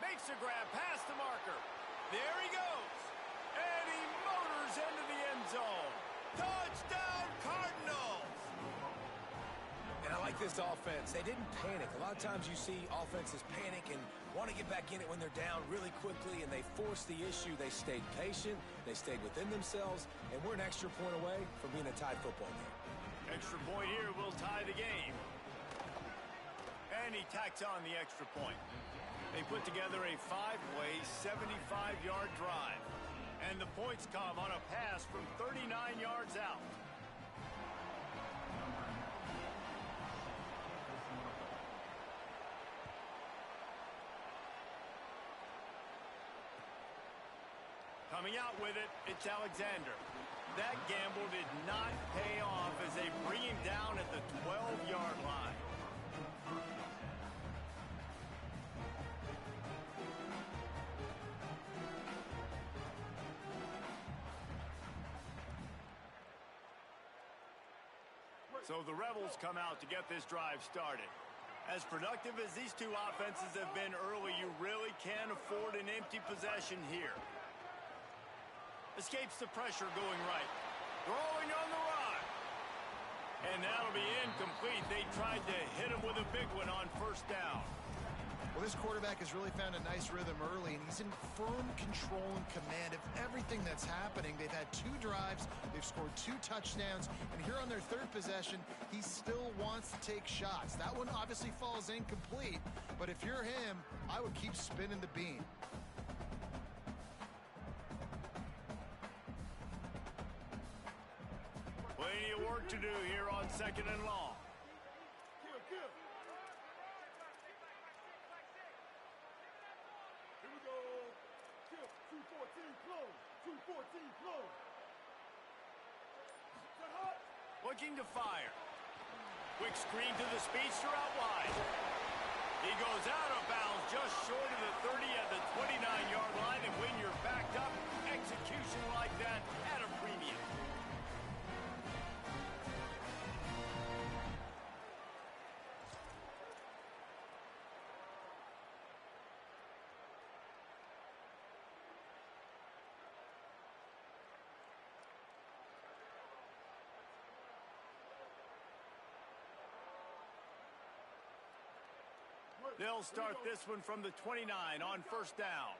A: Makes a grab past the marker. There he goes. And he motors into the end zone. Touchdown, Cardinals!
C: And I like this offense. They didn't panic. A lot of times you see offenses panic and want to get back in it when they're down really quickly, and they force the issue. They stayed patient. They stayed within themselves, and we're an extra point away from being a tied football game.
A: Extra point here will tie the game. And he tacks on the extra point. They put together a 5-play, 75-yard drive. And the points come on a pass from 39 yards out. Coming out with it, it's Alexander. That gamble did not pay off as they bring him down at the 12-yard line. So the Rebels come out to get this drive started. As productive as these two offenses have been early, you really can't afford an empty possession here. Escapes the pressure going right. Throwing on the run. And that'll be incomplete. They tried to hit him with a big one on first down.
B: Well, this quarterback has really found a nice rhythm early, and he's in firm control and command of everything that's happening. They've had 2 drives. They've scored 2 touchdowns. And here on their third possession, he still wants to take shots. That one obviously falls incomplete. But if you're him, I would keep spinning the beam.
A: Plenty of work to do here on second and long. Looking to fire. Quick screen to the speedster out wide. He goes out of bounds just short of the 30 at the 29-yard line, and when you're backed up, execution like that at a premium. They'll start this one from the 29 on first down.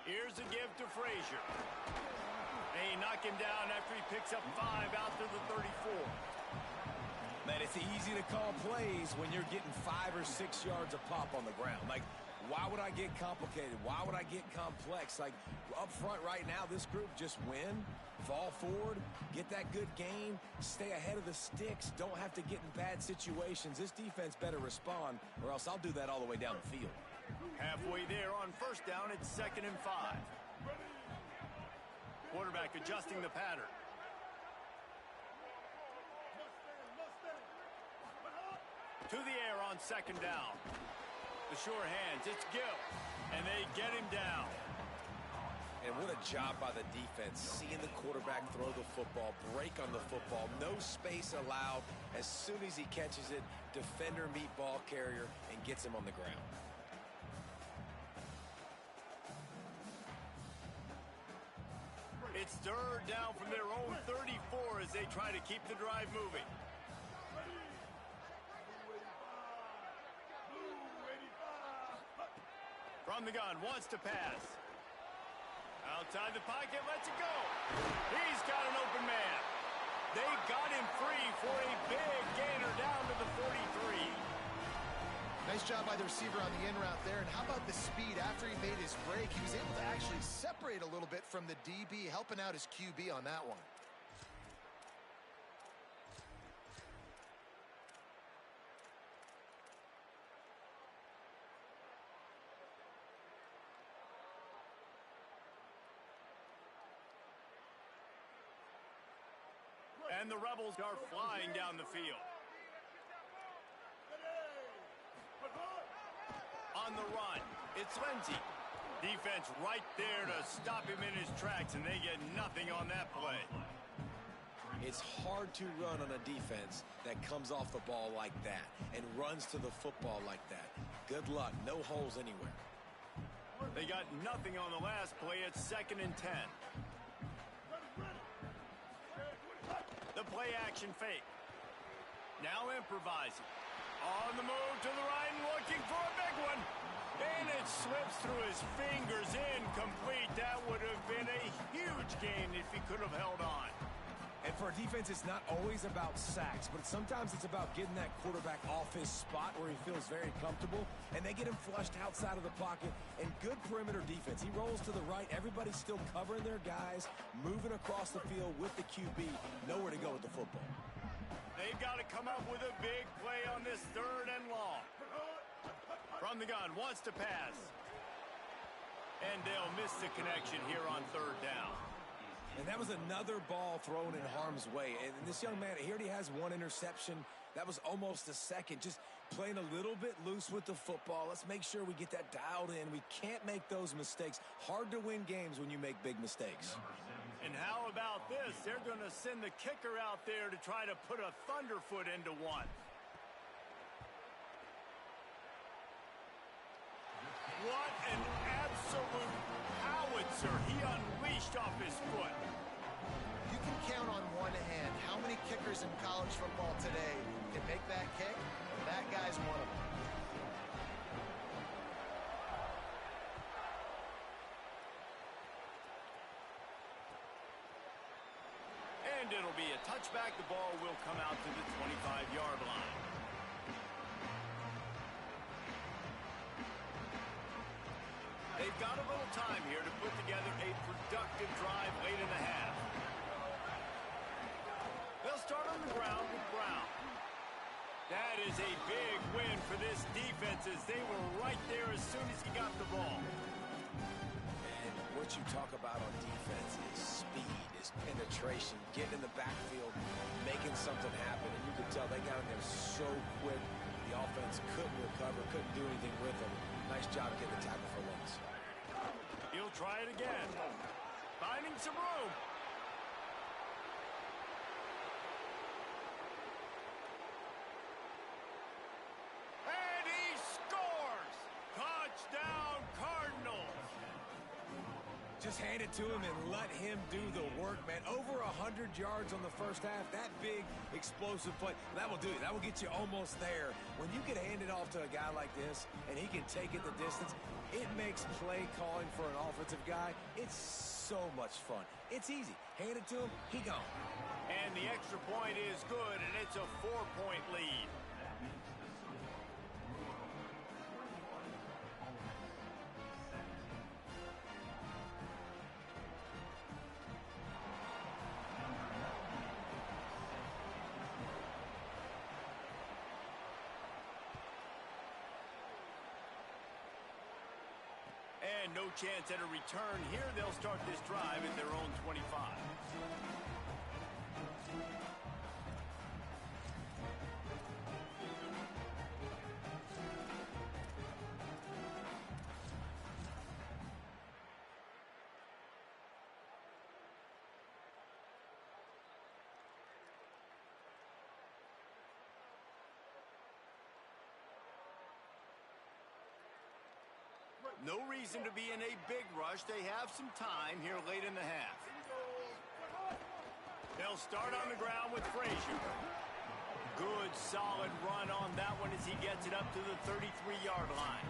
A: Here's a give to Frazier. They knock him down after he picks up 5 out to the 34.
C: Man, it's easy to call plays when you're getting 5 or 6 yards a pop on the ground. Like, why would I get complicated? Why would I get complex? Like, up front right now, this group just win, fall forward, get that good gain, stay ahead of the sticks, don't have to get in bad situations. This defense better respond, or else I'll do that all the way down the field.
A: Halfway there on first down, it's 2nd and 5. Quarterback adjusting the pattern. To the air on 2nd down. The sure hands, it's Gill, and they get him down.
C: And what a job by the defense, seeing the quarterback throw the football, break on the football, no space allowed. As soon as he catches it, defender meet ball carrier and gets him on the ground.
A: It's 3rd down from their own 34 as they try to keep the drive moving. From the gun, wants to pass. Outside the pocket, lets it go. He's got an open man. They got him free for a big gainer down to the 43.
B: Nice job by the receiver on the in route there. And how about the speed after he made his break? He was able to actually separate a little bit from the DB, helping out his QB on that one.
A: And the Rebels are flying down the field. On the run, it's Lindsey. Defense right there to stop him in his tracks, and they get nothing on that play.
C: It's hard to run on a defense that comes off the ball like that and runs to the football like that. Good luck. No holes anywhere.
A: They got nothing on the last play. It's 2nd and 10. The play action fake. Now improvising. On the move to the right and looking for a big one. And it slips through his fingers, incomplete. That would have been a huge gain if he could have held on.
C: And for a defense, it's not always about sacks, but sometimes it's about getting that quarterback off his spot where he feels very comfortable, and they get him flushed outside of the pocket. And good perimeter defense. He rolls to the right. Everybody's still covering their guys, moving across the field with the QB. Nowhere to go with the football.
A: They've got to come up with a big play on this 3rd and long. From the gun, wants to pass. And they'll miss the connection here on 3rd down.
C: And that was another ball thrown in harm's way. And this young man, he already has 1 interception. That was almost a second. Just playing a little bit loose with the football. Let's make sure we get that dialed in. We can't make those mistakes. Hard to win games when you make big mistakes.
A: And how about this? They're going to send the kicker out there to try to put a thunderfoot into one. What an absolute howitzer he unleashed off his foot.
B: You can count on one hand how many kickers in college football today can make that kick. That guy's one of them.
A: And it'll be a touchback. The ball will come out to the 25-yard line. They've got a little time here to put together a productive drive late in the half. They'll start on the ground with Brown. That is a big win for this defense as they were right there as soon as he got the ball.
C: And what you talk about on defense is speed, is penetration, getting in the backfield, making something happen. And you could tell they got in there so quick. The offense couldn't recover, couldn't do anything with them. Nice job getting the tackle for loss.
A: He'll try it again. Finding some room. And he scores! Touchdown, Cardinals!
C: Just hand it to him and let him do the work, man. Over 100 yards on the first half. That big, explosive play, that will do it. That will get you almost there. When you can hand it off to a guy like this and he can take it the distance, it makes play calling for an offensive guy, it's so much fun. It's easy. Hand it to him, he gone.
A: And the extra point is good, and it's a 4-point lead. And no chance at a return here. They'll start this drive at their own 25. No reason to be in a big rush. They have some time here late in the half. They'll start on the ground with Frazier. Good, solid run on that one as he gets it up to the 33-yard line.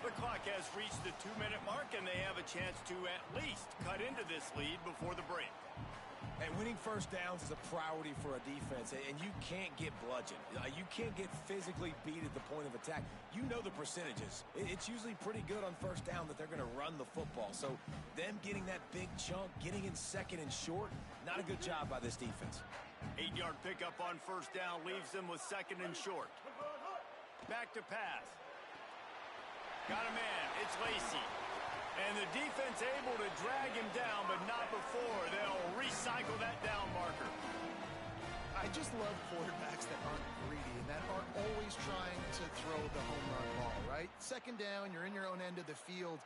A: The clock has reached the 2-minute mark, and they have a chance to at least cut into this lead before the break.
C: And winning first downs is a priority for a defense, and you can't get bludgeoned. You can't get physically beat at the point of attack. You know the percentages. It's usually pretty good on first down that they're going to run the football. So them getting that big chunk, getting in second and short, not a good job by this defense.
A: 8-yard pickup on first down leaves them with second and short. Back to pass. Got a man. It's Lacy. And the defense able to drag him down, but not before. They'll recycle that down marker.
B: I just love quarterbacks that aren't greedy and that aren't always trying to throw the home run ball, right? Second down, you're in your own end of the field.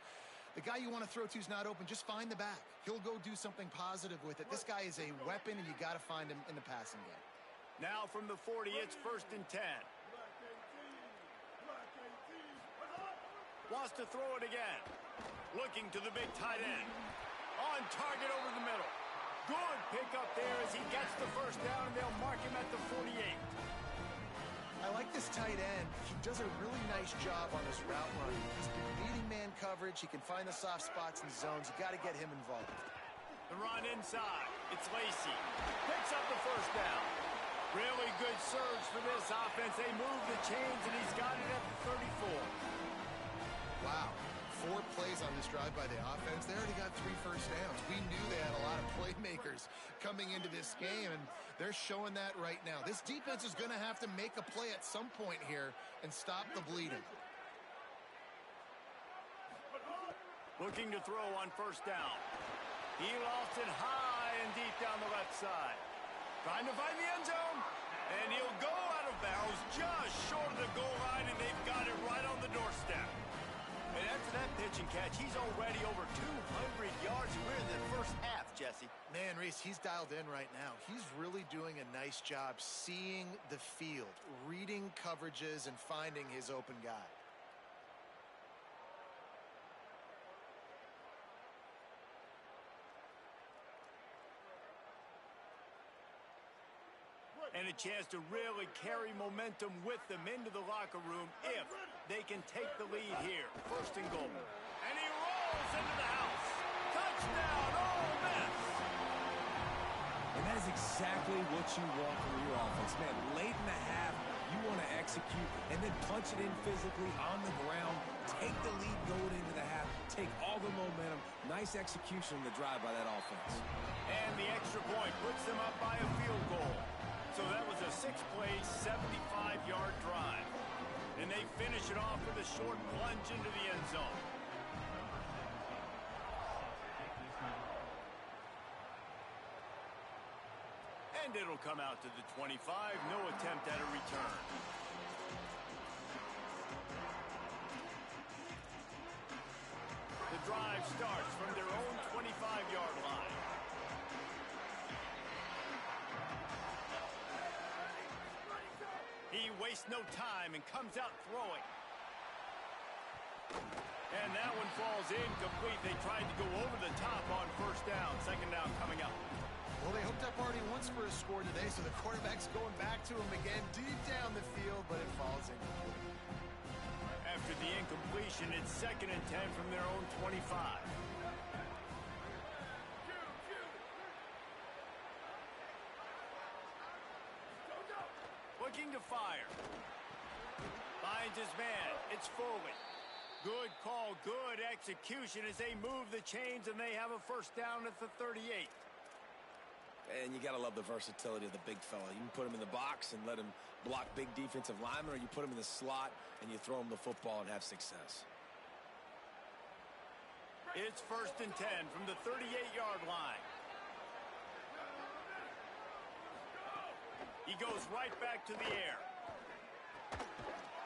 B: The guy you want to throw to is not open. Just find the back. He'll go do something positive with it. This guy is a weapon, and you got to find him in the passing game.
A: Now from the 40, it's 1st and 10. Wants to throw it again. Looking to the big tight end. On target over the middle. Good pickup there as he gets the first down, and they'll mark him at the 48.
B: I like this tight end. He does a really nice job on his route running. He's been beating man coverage. He can find the soft spots and zones. You got to get him involved.
A: The run inside. It's Lacy. Picks up the first down. Really good surge for this offense. They move the chains, and he's got it at the 34.
B: Wow. 4 plays on this drive by the offense. They already got 3 first downs. We knew they had a lot of playmakers coming into this game, and they're showing that right now. This defense is going to have to make a play at some point here and stop the bleeding.
A: Looking to throw on first down. He lost it high and deep down the left side. Trying to find the end zone. And he'll go out of bounds just short of the goal line, and they've got it right on the doorstep. And after that pitch and catch, he's already over 200 yards, and we're in the first half, Jesse.
B: Man, Reese, he's dialed in right now. He's really doing a nice job seeing the field, reading coverages, and finding his open guy.
A: And a chance to really carry momentum with them into the locker room if they can take the lead here. 1st and goal. And he rolls into the house. Touchdown, Ole Miss!
C: And that is exactly what you want from your offense. Man, late in the half, you want to execute and then punch it in physically on the ground. Take the lead going into the half. Take all the momentum. Nice execution on the drive by that offense.
A: And the extra point puts them up by a field goal. So that was a 6-play, 75-yard drive. And they finish it off with a short plunge into the end zone. And it'll come out to the 25. No attempt at a return. The drive starts from their own 25-yard line. He wastes no time and comes out throwing. And that one falls incomplete. They tried to go over the top on first down. Second down coming up.
B: Well, they hooked up already once for a score today, so the quarterback's going back to him again deep down the field, but it falls incomplete.
A: After the incompletion, it's 2nd and 10 from their own 25. Looking to fire. Finds his man. It's Foley. Good call, good execution as they move the chains, and they have a first down at the 38.
C: And you got to love the versatility of the big fella. You can put him in the box and let him block big defensive linemen, or you put him in the slot and you throw him the football and have success.
A: It's 1st and 10 from the 38-yard line. He goes right back to the air.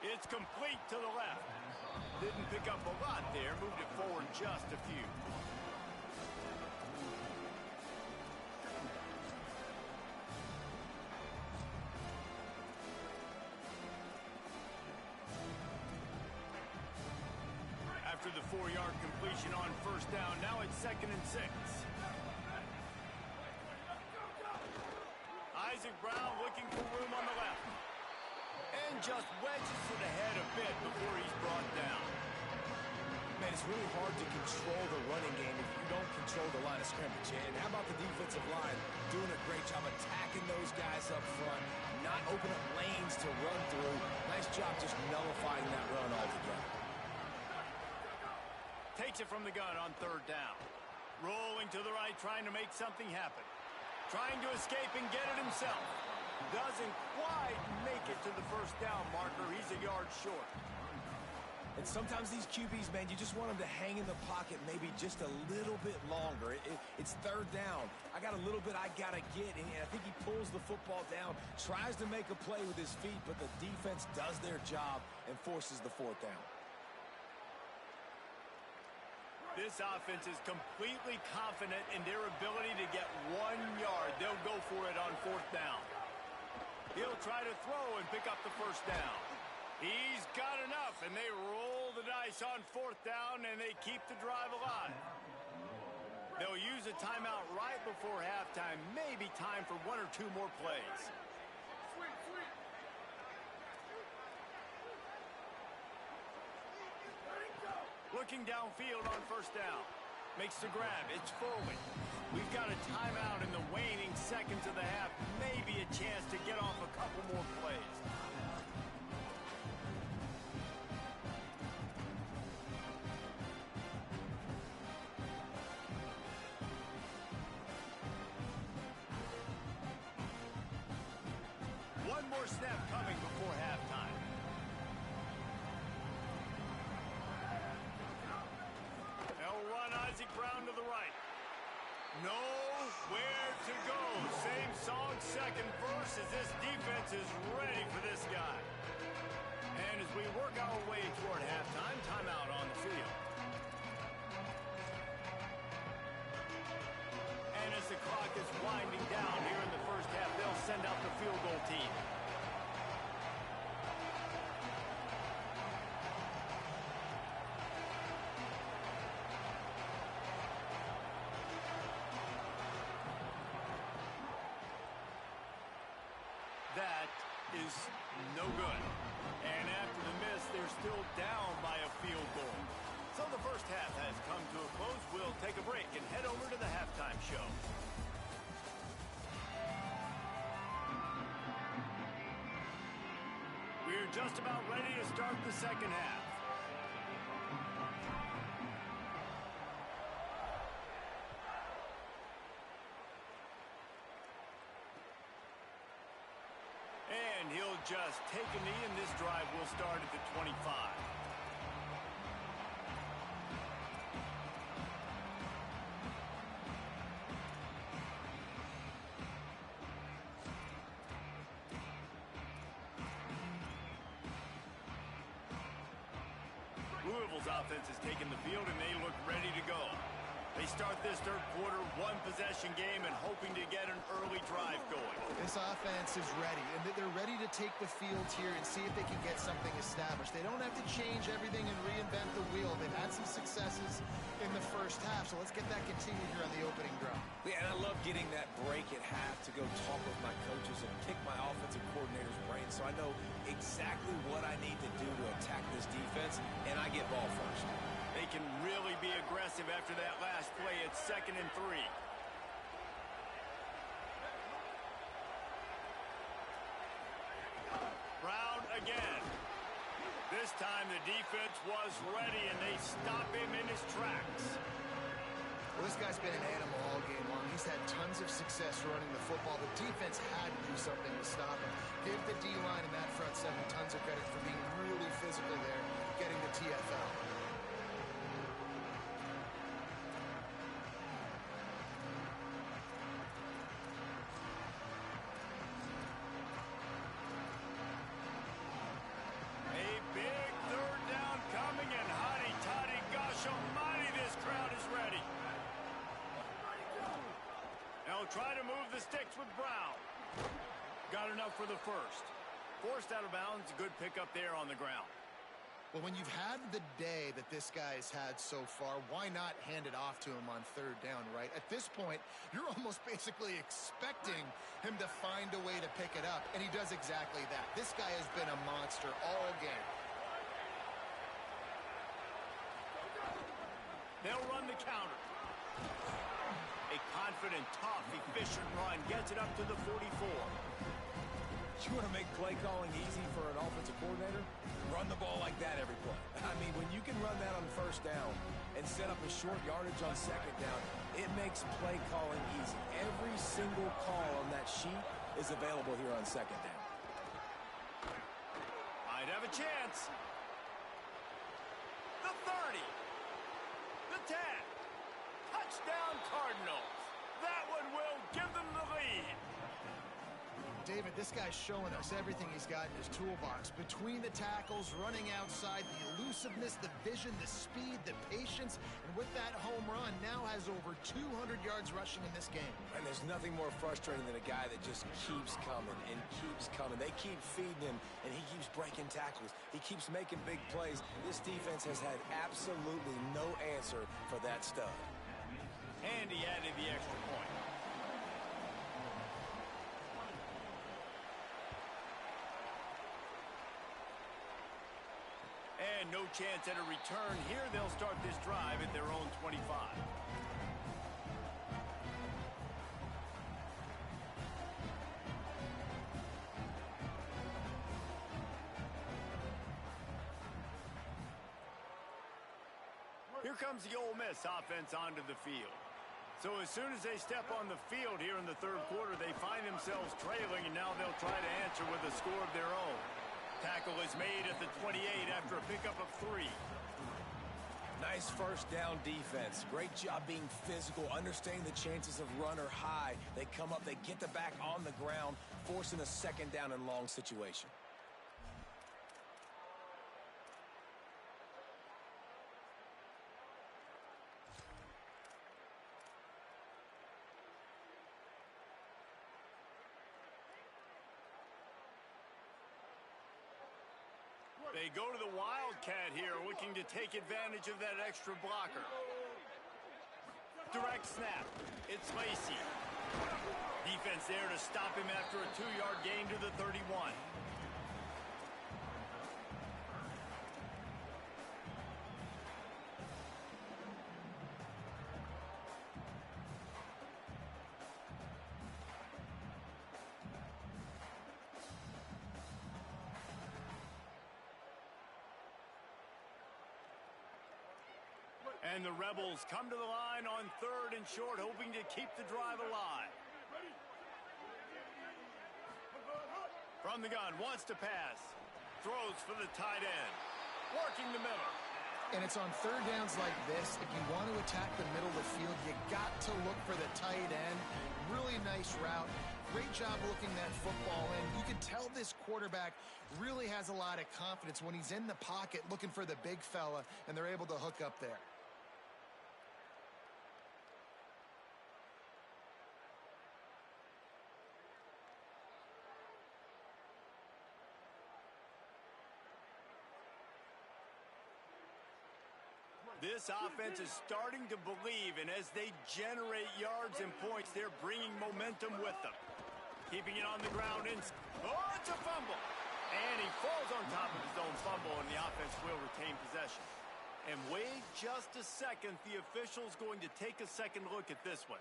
A: It's complete to the left. Didn't pick up a lot there. Moved it forward just a few. After the 4-yard completion on first down, now it's 2nd and 6. Isaac Brown looking for room on the left. And just wedges it ahead a bit before he's brought down.
C: Man, it's really hard to control the running game if you don't control the line of scrimmage. And how about the defensive line doing a great job attacking those guys up front, not opening up lanes to run through. Nice job just nullifying that run altogether.
A: Takes it from the gun on 3rd down. Rolling to the right, trying to make something happen. Trying to escape and get it himself. Doesn't quite make it to the first down marker. He's a yard short.
C: And sometimes these QBs, man, you just want them to hang in the pocket maybe just a little bit longer. It's 3rd down. I got a little bit I got to get, and I think he pulls the football down, tries to make a play with his feet, but the defense does their job and forces the 4th down.
A: This offense is completely confident in their ability to get 1 yard. They'll go for it on 4th down. He'll try to throw and pick up the first down. He's got enough, and they roll the dice on 4th down, and they keep the drive alive. They'll use a timeout right before halftime. Maybe time for 1 or 2 more plays. Looking downfield on first down. Makes the grab. It's Foley. We've got a timeout in the waning seconds of the half. Maybe a chance to get off a couple more plays. One more snap coming before halftime. They'll run Isaac Brown to the right. Nowhere to go. Same song, second verse, as this defense is ready for this guy. And as we work our way toward halftime, timeout on the field. And as the clock is winding down here in the first half, they'll send out the field goal team. That is no good. And after the miss, they're still down by a field goal. So the first half has come to a close. We'll take a break and head over to the halftime show. We're just about ready to start the second half. And he'll just take a knee, and this drive will start at the 25. Louisville's offense has taken the field, and they look ready to go. They start this third quarter one-possession game and hoping to get an early drive going.
B: This offense is ready, and they're ready to take the field here and see if they can get something established. They don't have to change everything and reinvent the wheel. They've had some successes in the first half, so let's get that continued here on the opening drive.
C: Yeah, and I love getting that break at half to go talk with my coaches and pick my offensive coordinator's brain so I know exactly what I need to do to attack this defense, and I get ball first.
A: They can really be aggressive after that last play. It's 2nd and 3. Brown again. This time the defense was ready, and they stop him in his tracks.
B: Well, this guy's been an animal all game long. He's had tons of success running the football. The defense had to do something to stop him. Give the D-line and that front seven tons of credit for being really physical there, getting the TFL.
A: Try to move the sticks with Brown. Got enough for the first. Forced out of bounds, good pickup there on the ground.
B: Well, when you've had the day that this guy's had so far, why not hand it off to him on 3rd down, right? At this point, you're almost basically expecting him to find a way to pick it up, and he does exactly that. This guy has been a monster all game.
A: They'll run the counter. A confident, tough, efficient run gets it up to the 44.
C: You want to make play calling easy for an offensive coordinator? Run the ball like that every play. I mean, when you can run that on 1st down and set up a short yardage on 2nd down, it makes play calling easy. Every single call on that sheet is available here on 2nd down.
A: Might have a chance. The 30. The 10. Touchdown Cardinals. That one will give them the lead.
B: David, this guy's showing us everything he's got in his toolbox. Between the tackles, running outside, the elusiveness, the vision, the speed, the patience, and with that home run, now has over 200 yards rushing in this game.
C: And there's nothing more frustrating than a guy that just keeps coming and keeps coming. They keep feeding him, and he keeps breaking tackles. He keeps making big plays. This defense has had absolutely no answer for that stud.
A: And he added the extra point. And no chance at a return here. They'll start this drive at their own 25. Here comes the Ole Miss offense onto the field. So as soon as they step on the field here in the 3rd quarter, they find themselves trailing, and now they'll try to answer with a score of their own. Tackle is made at the 28 after a pickup of 3.
C: Nice 1st down defense. Great job being physical, understanding the chances of run are high. They come up, they get the back on the ground, forcing a 2nd down and long situation.
A: They go to the Wildcat here, looking to take advantage of that extra blocker. Direct snap. It's Lacey. Defense there to stop him after a 2-yard gain to the 31. And the Rebels come to the line on 3rd and short, hoping to keep the drive alive. From the gun, wants to pass. Throws for the tight end. Working the middle.
B: And it's on 3rd downs like this. If you want to attack the middle of the field, you got to look for the tight end. Really nice route. Great job looking that football in. You can tell this quarterback really has a lot of confidence when he's in the pocket looking for the big fella, and they're able to hook up there.
A: This offense is starting to believe, and as they generate yards and points, they're bringing momentum with them. Keeping it on the ground. Oh, it's a fumble. And he falls on top of his own fumble, and the offense will retain possession. And wait just a second. The official's going to take a second look at this one.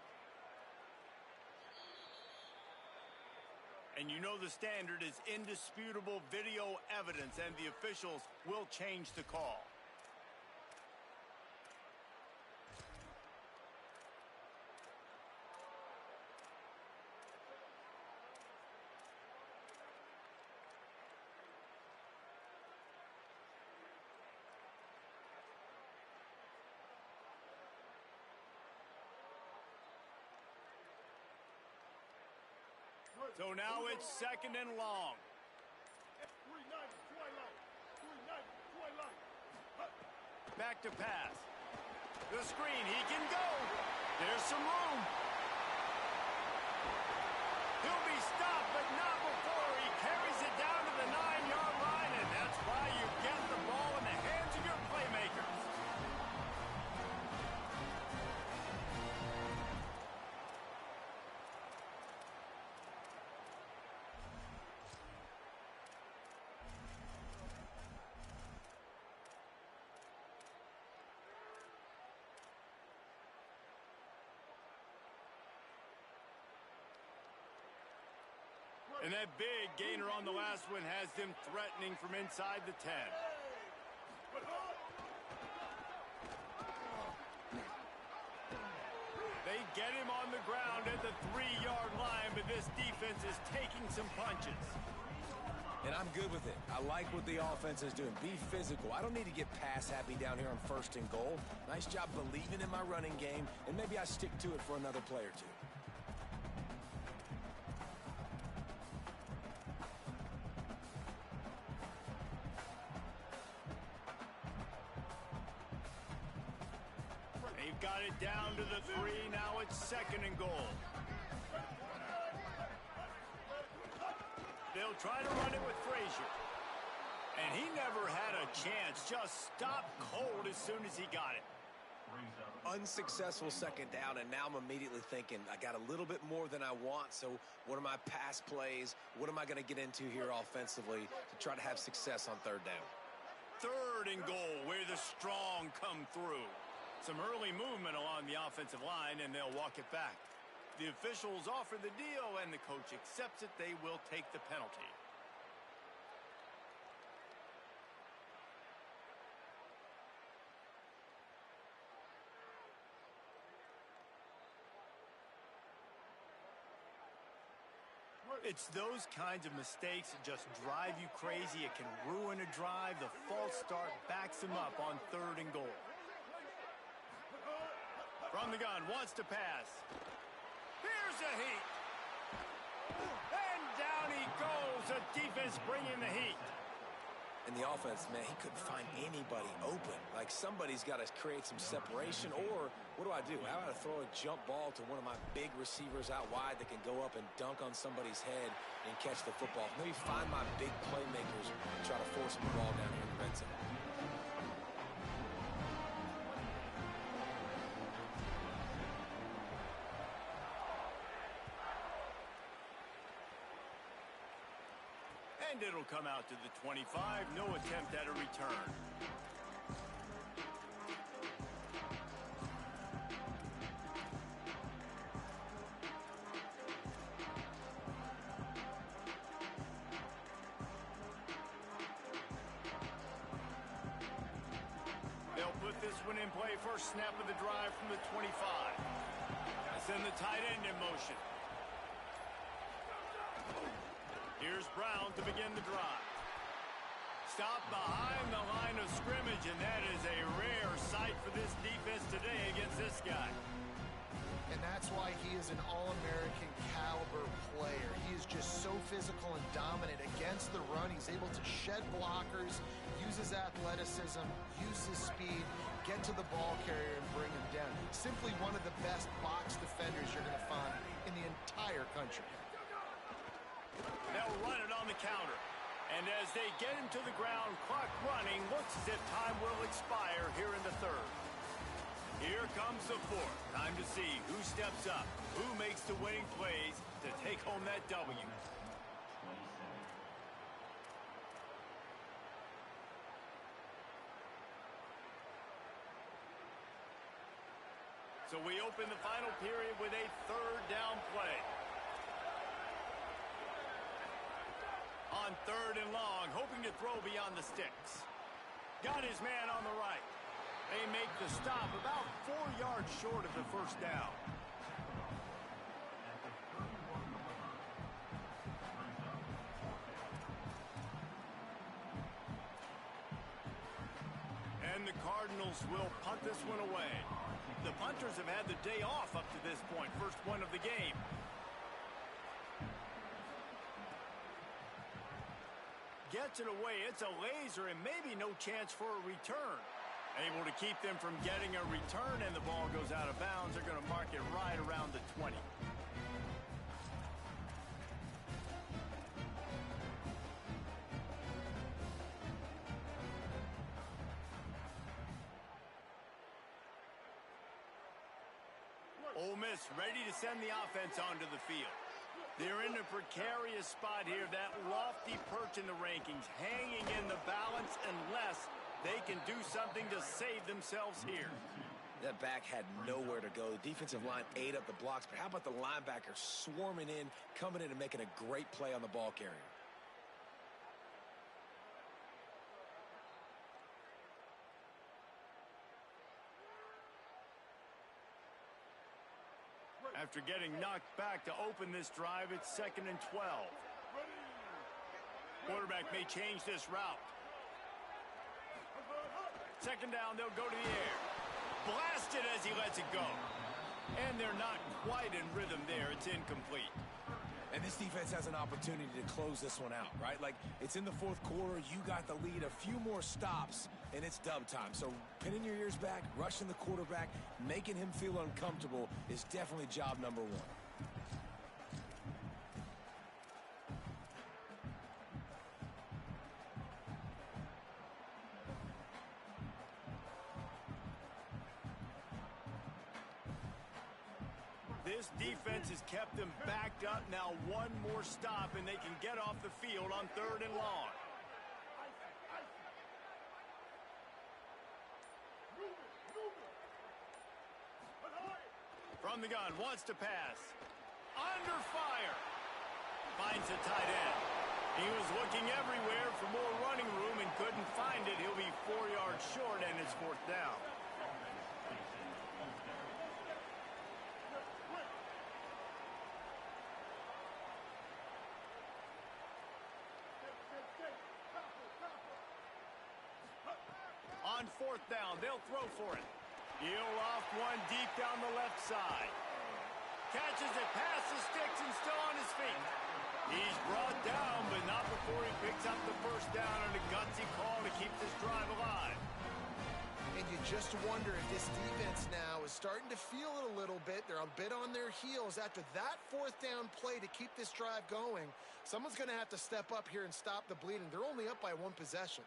A: And you know the standard is indisputable video evidence, and the officials will change the call. So now it's second and long. Back to pass. The screen, he can go. There's some room. He'll be stopped, but not before he carries it down to the 9-yard line, and that's why you get the ball in the hands of your playmakers. And that big gainer on the last one has them threatening from inside the 10. They get him on the ground at the 3-yard line, but this defense is taking some punches.
C: And I'm good with it. I like what the offense is doing. Be physical. I don't need to get pass happy down here on 1st and goal. Nice job believing in my running game, and maybe I stick to it for another play or two.
A: They've got it down to the 3. Now it's 2nd and goal. They'll try to run it with Frazier. And he never had a chance. Just stopped cold as soon as he got it.
C: Unsuccessful 2nd down, and now I'm immediately thinking, I got a little bit more than I want, so what are my pass plays? What am I going to get into here offensively to try to have success on 3rd down?
A: 3rd and goal, where the strong come through. Some early movement along the offensive line, and they'll walk it back. The officials offer the deal, and the coach accepts it. They will take the penalty. It's those kinds of mistakes that just drive you crazy. It can ruin a drive. The false start backs him up on 3rd and goal. From the gun, wants to pass. Here's a heat. And down he goes. The defense bringing the heat.
C: And the offense, man, he couldn't find anybody open. Like, somebody's got to create some separation, or what do? How about I throw a jump ball to one of my big receivers out wide that can go up and dunk on somebody's head and catch the football? Maybe find my big playmakers and try to force the ball down here in the red zone.
A: And it'll come out to the 25. No attempt at a return. They'll put this one in play. First snap of the drive from the 25. They send the tight end in motion. Here's Brown to begin the drive. Stop behind the line of scrimmage, and that is a rare sight for this defense today against this guy.
B: And that's why he is an All-American caliber player. He is just so physical and dominant against the run. He's able to shed blockers, use his athleticism, use his speed, get to the ball carrier and bring him down. Simply one of the best box defenders you're going to find in the entire country.
A: They'll run it on the counter. And as they get him to the ground, clock running, looks as if time will expire here in the 3rd. Here comes the fourth. Time to see who steps up, who makes the winning plays to take home that W. So we open the final period with a third down play. On third and long, hoping to throw beyond the sticks. Got his man on the right. They make the stop about 4 yards short of the first down. And the Cardinals will punt this one away. The punters have had the day off up to this point. First one of the game. Gets it away. It's a laser and maybe no chance for a return. Able to keep them from getting a return, and the ball goes out of bounds. They're going to mark it right around the 20. Ole Miss ready to send the offense onto the field. They're in a precarious spot here, that lofty perch in the rankings, hanging in the balance unless they can do something to save themselves here.
C: That back had nowhere to go. The defensive line ate up the blocks, but how about the linebacker swarming in, coming in and making a great play on the ball carrier?
A: After getting knocked back to open this drive, it's 2nd and 12. Quarterback may change this route. Second down, they'll go to the air. Blasted as he lets it go. And they're not quite in rhythm there. It's incomplete.
C: And this defense has an opportunity to close this one out, right? Like, it's in the fourth quarter. You got the lead, a few more stops, and it's dub time. So pinning your ears back, rushing the quarterback, making him feel uncomfortable is definitely job number one.
A: This defense has kept them backed up. Now one more stop, and they can get off the field on 3rd and long. From the gun, wants to pass. Under fire. Finds a tight end. He was looking everywhere for more running room and couldn't find it. He'll be 4 yards short, and it's 4th down. On 4th down, they'll throw for it. He'll off one deep down the left side. Catches it past the sticks and still on his feet. He's brought down, but not before he picks up the first down on a gutsy call to keep this drive alive.
B: And you just wonder if this defense now is starting to feel it a little bit. They're a bit on their heels after that 4th down play to keep this drive going. Someone's going to have to step up here and stop the bleeding. They're only up by 1 possession.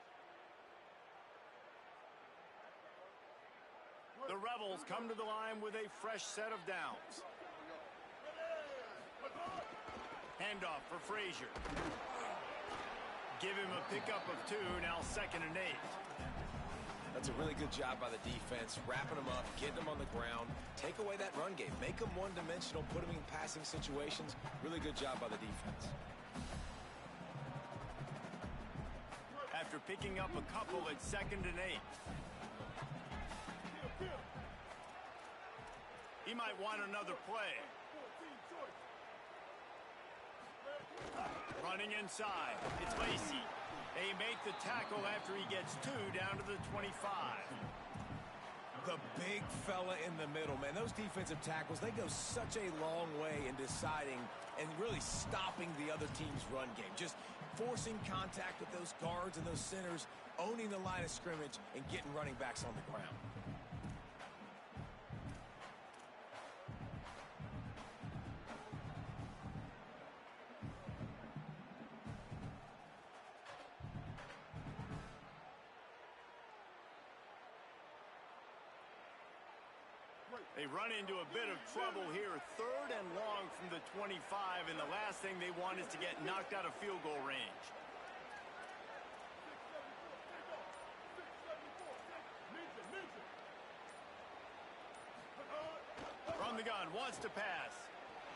A: The Rebels come to the line with a fresh set of downs. Handoff for Frazier. Give him a pickup of 2, now 2nd and 8.
C: That's a really good job by the defense, wrapping them up, getting them on the ground, take away that run game, make them one-dimensional, put them in passing situations. Really good job by the defense.
A: After picking up a couple at 2nd and 8. He might want another play. Running inside. It's Lacey. They make the tackle after he gets 2 down to the 25.
C: The big fella in the middle, man. Those defensive tackles, they go such a long way in deciding and really stopping the other team's run game. Just forcing contact with those guards and those centers, owning the line of scrimmage, and getting running backs on the ground.
A: They run into a bit of trouble here, 3rd and long from the 25, and the last thing they want is to get knocked out of field goal range. From the gun, wants to pass.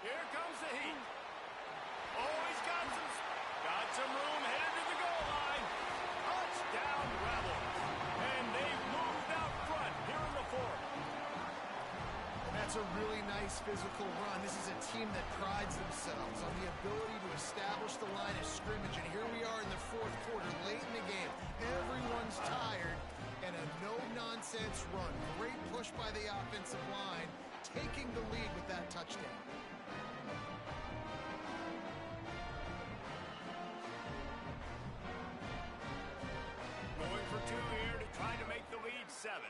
A: Here comes the heat. Oh, he's got some room, headed to the goal line. Touchdown, Rebels. And they've moved out front here in the 4th.
B: That's a really nice physical run. This is a team that prides themselves on the ability to establish the line of scrimmage. And here we are in the 4th quarter, late in the game. Everyone's tired, and a no-nonsense run. Great push by the offensive line, taking the lead with that touchdown.
A: Going for 2 here to try to make the lead 7.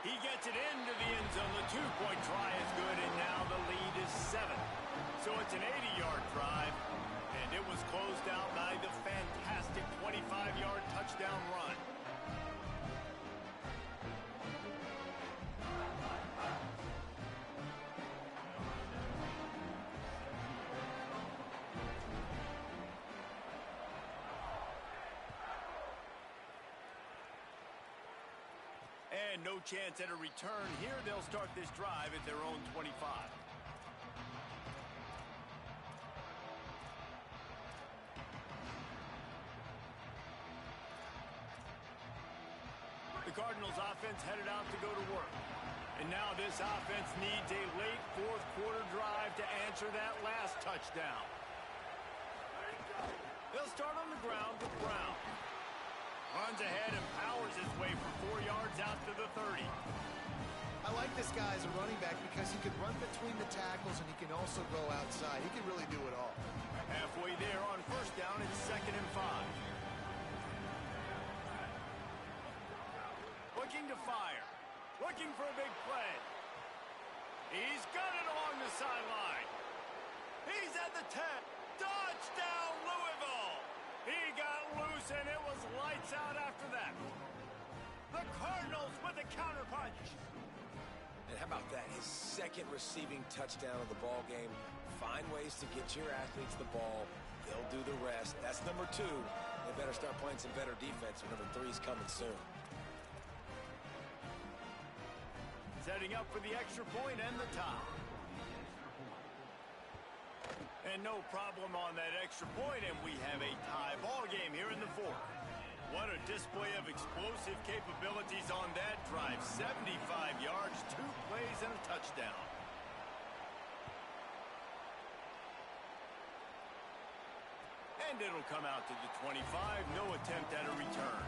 A: He gets it into the end zone. The 2-point try is good, and now the lead is 7. So it's an 80-yard drive, and it was closed out by the fantastic 25-yard touchdown run. And no chance at a return here. They'll start this drive at their own 25. The Cardinals offense headed out to go to work. And now this offense needs a late 4th quarter drive to answer that last touchdown. They'll start on the ground with Brown. Runs ahead and powers his way for 4 yards out to the 30.
B: I like this guy as a running back because he can run between the tackles and he can also go outside. He can really do it all.
A: Halfway there on 1st down, it's 2nd and 5. Looking to fire. Looking for a big play. He's got it along the sideline. He's at the 10. Touchdown, Louisville! He got loose, and it was lights out after that. The Cardinals with a counterpunch.
C: And how about that? His 2nd receiving touchdown of the ball game. Find ways to get your athletes the ball. They'll do the rest. That's number 2. They better start playing some better defense when number 3's coming soon.
A: Setting up for the extra point and the tie. And no problem on that extra point, and we have a tie ball game here in the 4th. What a display of explosive capabilities on that drive. 75 yards, 2 plays, and a touchdown. And it'll come out to the 25. No attempt at a return.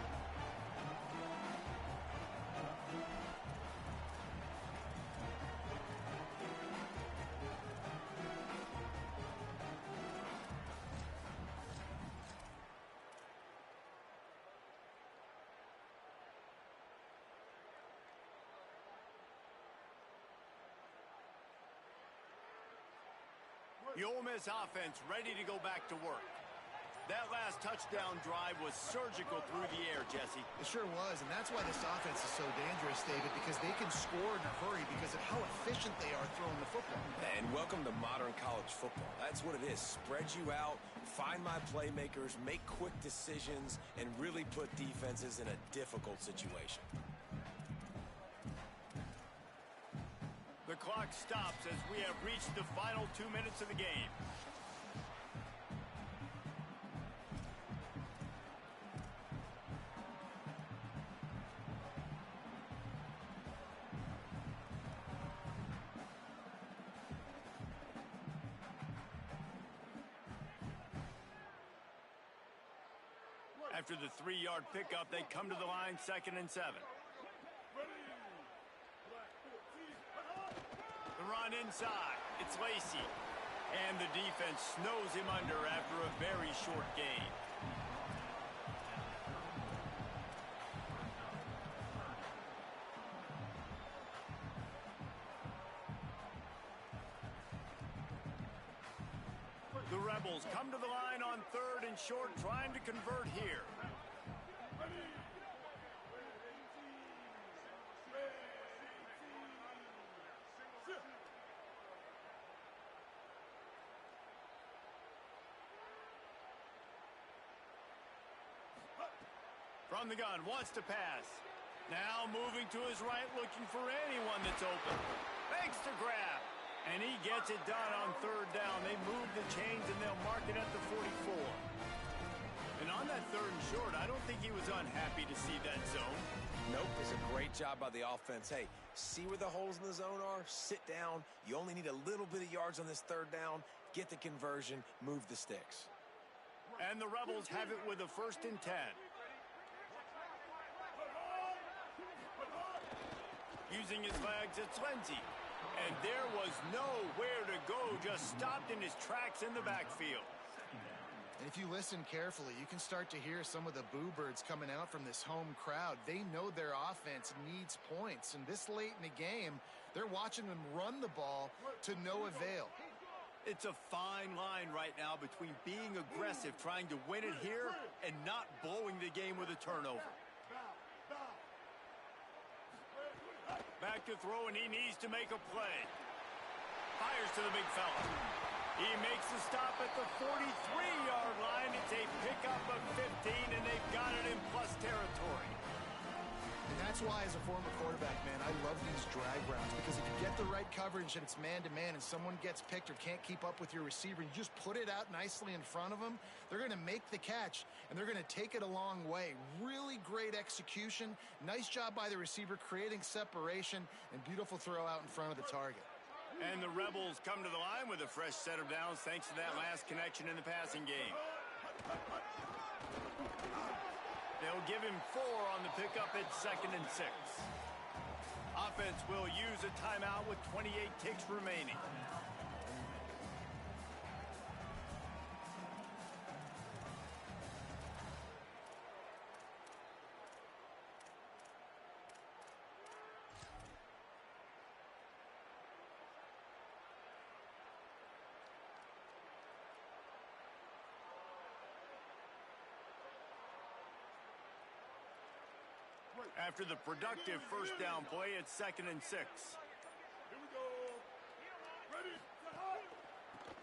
A: The Ole Miss offense ready to go back to work. That last touchdown drive was surgical through the air, Jesse.
B: It sure was, and that's why this offense is so dangerous, David, because they can score in a hurry because of how efficient they are throwing the football.
C: And welcome to modern college football. That's what it is. Spread you out, find my playmakers, make quick decisions, and really put defenses in a difficult situation.
A: The clock stops as we have reached the final 2 minutes of the game. After the 3-yard pickup, they come to the line 2nd and 7. The run inside. It's Lacey. And the defense snows him under after a very short gain. The Rebels come to the line on 3rd and short, trying to convert here. From the gun, wants to pass. Now moving to his right, looking for anyone that's open. Makes the grab. And he gets it done on third down. They move the chains, and they'll mark it at the 44. And on that third and short, I don't think he was unhappy to see that zone.
C: Nope, it's a great job by the offense. Hey, see where the holes in the zone are? Sit down. You only need a little bit of yards on this third down. Get the conversion. Move the sticks.
A: And the Rebels have it with a 1st and 10. Using his legs, it's Lindsey. And there was nowhere to go, just stopped in his tracks in the backfield.
B: And if you listen carefully, you can start to hear some of the boo birds coming out from this home crowd. They know their offense needs points. And this late in the game, they're watching them run the ball to no avail.
A: It's a fine line right now between being aggressive, trying to win it here, and not blowing the game with a turnover. Back to throw, and he needs to make a play. Fires to the big fella. He makes the stop at the 43-yard line. It's a pickup of 15, and they've got it in plus territory.
B: And that's why, as a former quarterback, man, I love these drag routes, because if you get the right coverage and it's man-to-man and someone gets picked or can't keep up with your receiver, you just put it out nicely in front of them, they're going to make the catch, and they're going to take it a long way. Really great execution. Nice job by the receiver creating separation, and beautiful throw out in front of the target.
A: And the Rebels come to the line with a fresh set of downs thanks to that last connection in the passing game. They'll give him 4 on the pickup at 2nd and 6. Offense will use a timeout with 28 ticks remaining. After the productive first down play, it's 2nd and 6.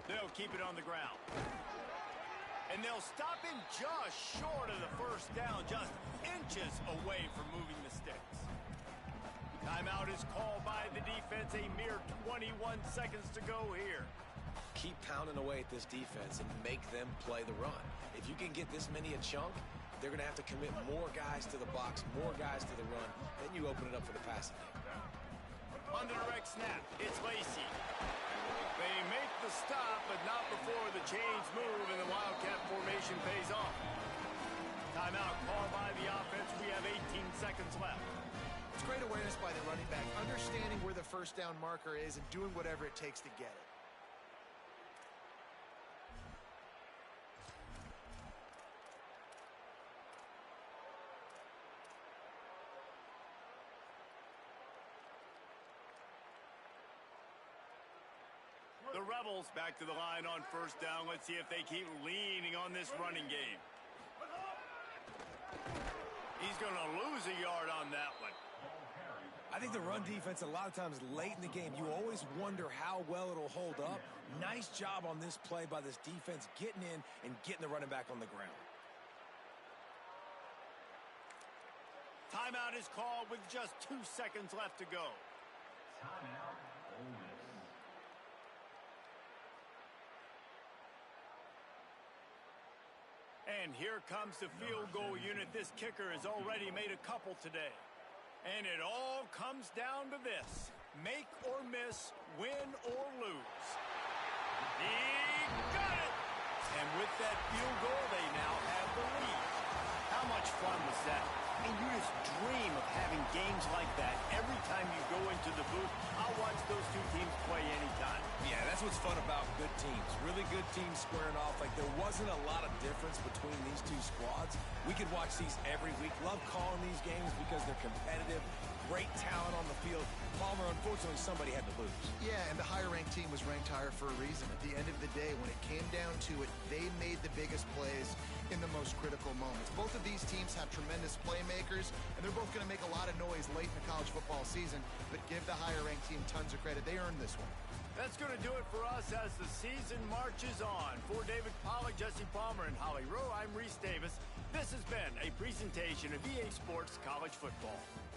A: They'll keep it on the ground. And they'll stop him just short of the first down, just inches away from moving the sticks. Timeout is called by the defense. A mere 21 seconds to go here.
C: Keep pounding away at this defense and make them play the run. If you can get this many a chunk, they're going to have to commit more guys to the box, more guys to the run. Then you open it up for the passing game.
A: On the direct snap, it's Lacey. They make the stop, but not before the chains move and the Wildcat formation pays off. Timeout called by the offense. We have 18 seconds left.
B: It's great awareness by the running back, understanding where the first down marker is and doing whatever it takes to get it.
A: The Rebels back to the line on first down. Let's see if they keep leaning on this running game. He's going to lose a yard on that one.
C: I think the run defense, a lot of times late in the game, you always wonder how well it'll hold up. Nice job on this play by this defense, getting in and getting the running back on the ground.
A: Timeout is called with just 2 seconds left to go.
E: Timeout.
A: And here comes the field goal unit. This kicker has already made a couple today. And it all comes down to this. Make or miss, win or lose. He got it! And with that field goal, they now have the lead. How much fun was that? And you just dream of having games like that every time you go into the booth. I'll watch those two teams play anytime.
C: Yeah, that's what's fun about good teams. Really good teams squaring off. Like, there wasn't a lot of difference between these two squads. We could watch these every week. Love calling these games because they're competitive. Great talent on the field. Palmer, unfortunately, somebody had to lose.
B: Yeah, and the higher-ranked team was ranked higher for a reason. At the end of the day, when it came down to it, they made the biggest plays in the most critical moments. Both of these teams have tremendous playmakers, and they're both going to make a lot of noise late in the college football season, but give the higher-ranked team tons of credit. They earned this one.
A: That's going to do it for us as the season marches on. For David Pollack, Jesse Palmer, and Holly Rowe, I'm Reese Davis. This has been a presentation of EA Sports College Football.